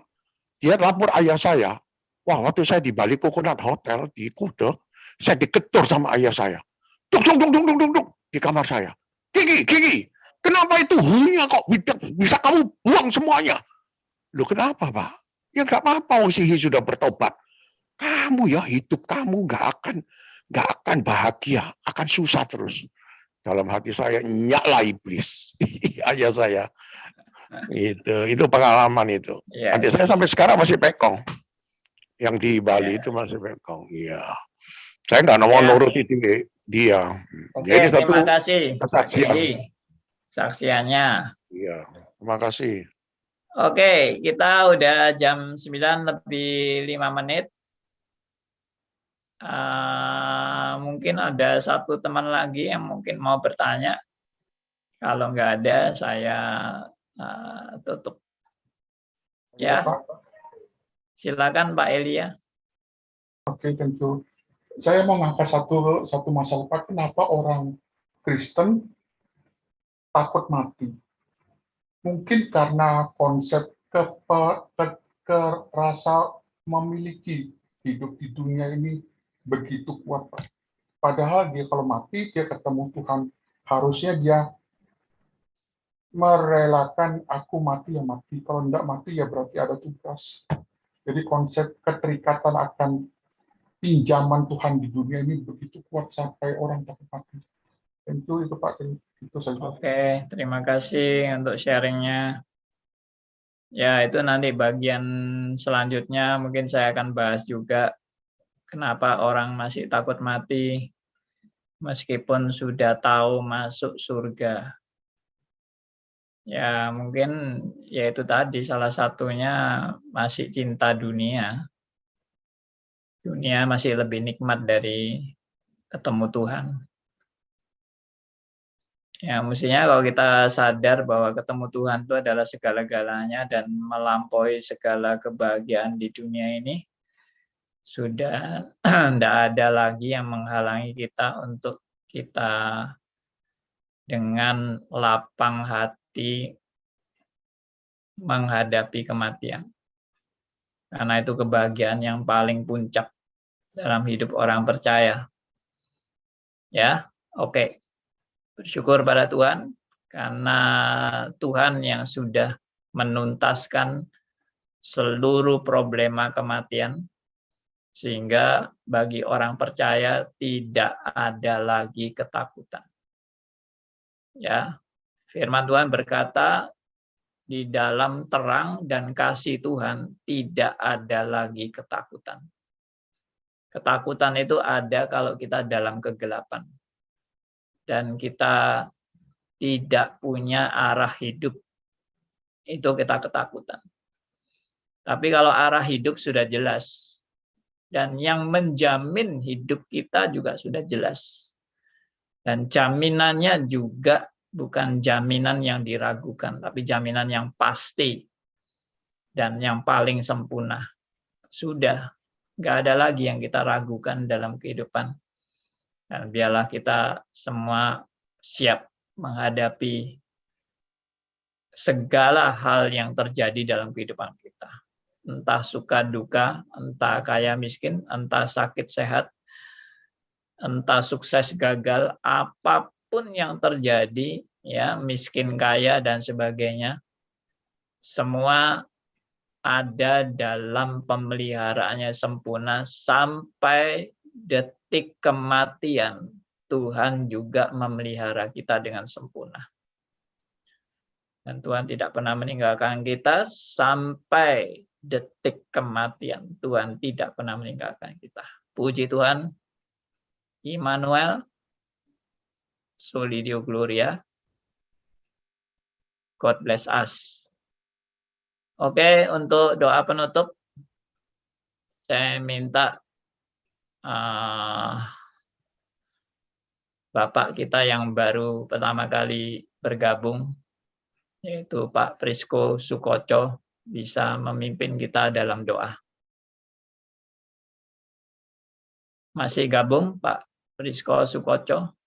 dia lapor ayah saya. Wah, waktu saya di balik Coconut Hotel di Kuta, saya diketur sama ayah saya. Duk, di kamar saya. Gigi, kenapa itu hunya kok bisa kamu buang semuanya? Loh kenapa, Pak? Ya nggak apa-apa, si sudah bertobat. Kamu ya hidup kamu nggak akan bahagia, akan susah terus. Dalam hati saya nyala iblis, ayah saya. Itu pengalaman itu. Ya, Adik saya sampai sekarang masih pekong. Yang di Bali itu masih pekong. Iya. Saya nggak mau nuruti dia. Oke, Jadi terima kasih Pak kesaksian. Gigi saksiannya. Iya, terima kasih. Oke, kita udah jam 9 lebih 5 menit. Mungkin ada satu teman lagi yang mungkin mau bertanya. Kalau nggak ada, saya tutup. Ya, silakan Pak Elia. Oke, tentu. Saya mau ngangkat satu masalah, Pak. Kenapa orang Kristen takut mati? Mungkin karena konsep rasa memiliki hidup di dunia ini begitu kuat, Pak. Padahal dia kalau mati, dia ketemu Tuhan. Harusnya dia merelakan aku mati ya mati. Kalau enggak mati ya berarti ada tugas. Jadi konsep keterikatan akan pinjaman Tuhan di dunia ini begitu kuat sampai orang takut mati. Tentu itu Pak, itu saja. Oke, terima kasih untuk sharingnya. Ya, itu nanti bagian selanjutnya mungkin saya akan bahas juga kenapa orang masih takut mati meskipun sudah tahu masuk surga. Ya, mungkin yaitu tadi salah satunya masih cinta dunia. Dunia masih lebih nikmat dari ketemu Tuhan. Ya, mestinya kalau kita sadar bahwa ketemu Tuhan itu adalah segala-galanya dan melampaui segala kebahagiaan di dunia ini, sudah tidak ada lagi yang menghalangi kita untuk kita dengan lapang hati menghadapi kematian. Karena itu kebahagiaan yang paling puncak dalam hidup orang percaya. Ya, oke. Bersyukur pada Tuhan karena Tuhan yang sudah menuntaskan seluruh problema kematian sehingga bagi orang percaya tidak ada lagi ketakutan. Ya, firman Tuhan berkata di dalam terang dan kasih Tuhan tidak ada lagi ketakutan. Ketakutan itu ada kalau kita dalam kegelapan. Dan kita tidak punya arah hidup. Itu kita ketakutan. Tapi kalau arah hidup sudah jelas. Dan yang menjamin hidup kita juga sudah jelas. Dan jaminannya juga bukan jaminan yang diragukan, tapi jaminan yang pasti dan yang paling sempurna. Sudah, nggak ada lagi yang kita ragukan dalam kehidupan. Dan biarlah kita semua siap menghadapi segala hal yang terjadi dalam kehidupan kita. Entah suka duka, entah kaya miskin, entah sakit sehat, entah sukses gagal, apapun yang terjadi, ya miskin kaya dan sebagainya, semua ada dalam pemeliharaannya sempurna sampai detik kematian. Tuhan juga memelihara kita dengan sempurna. Dan Tuhan tidak pernah meninggalkan kita sampai detik kematian. Tuhan tidak pernah meninggalkan kita. Puji Tuhan. Immanuel, Soli Deo Gloria. God bless us. Oke, untuk doa penutup, saya minta Bapak kita yang baru pertama kali bergabung, yaitu Pak Prisko Sukoco, bisa memimpin kita dalam doa. Masih gabung Pak Prisko Sukoco?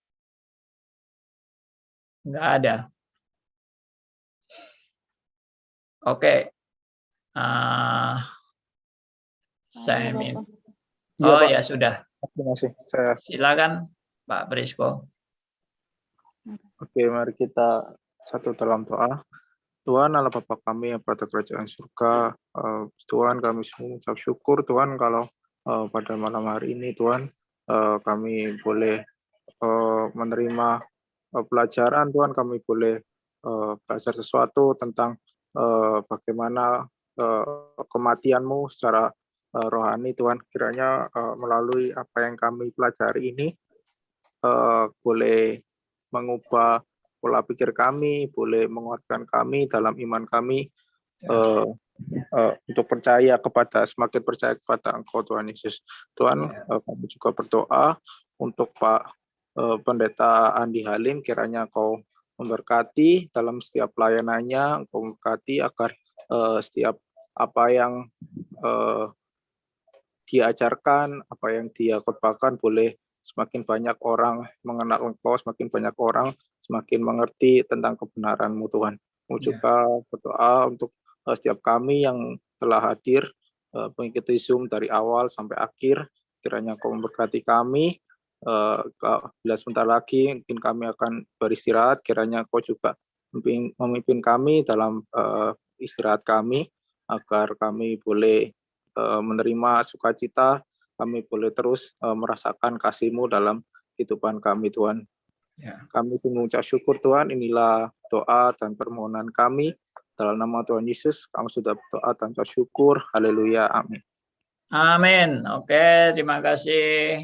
Enggak ada. Oke. Saya minta. Oh ya sudah. Terima kasih. Silakan Pak Prisko. Oke, mari kita satu dalam doa. Tuhan Allah Bapa kami yang pada kerajaan surga, Tuhan kami semua mengucap syukur Tuhan kalau pada malam hari ini Tuhan kami boleh menerima pelajaran Tuhan, kami boleh belajar sesuatu tentang bagaimana kematian-Mu secara rohani Tuhan. Kiranya melalui apa yang kami pelajari ini boleh mengubah pola pikir kami, boleh menguatkan kami dalam iman kami untuk semakin percaya kepada Engkau Tuhan Yesus. Tuhan, kami juga berdoa untuk Pak Pendeta Andi Halim, kiranya Engkau memberkati dalam setiap pelayanannya, Engkau memberkati agar setiap apa yang dia ajarkan, apa yang dia khotbahkan boleh semakin banyak orang mengenal Engkau, semakin banyak orang semakin mengerti tentang kebenaran-Mu Tuhan. Mau juga berdoa untuk setiap kami yang telah hadir mengikuti Zoom dari awal sampai akhir. Kiranya Kau memberkati kami. Bila sebentar lagi mungkin kami akan beristirahat. Kiranya Kau juga memimpin kami dalam istirahat kami, agar kami boleh menerima sukacita, kami boleh terus merasakan kasih-Mu dalam kehidupan kami Tuhan. Kami mengucap syukur Tuhan, inilah doa dan permohonan kami. Dalam nama Tuhan Yesus, kami sudah berdoa dan bersyukur. Haleluya, amin. Amin. Oke, terima kasih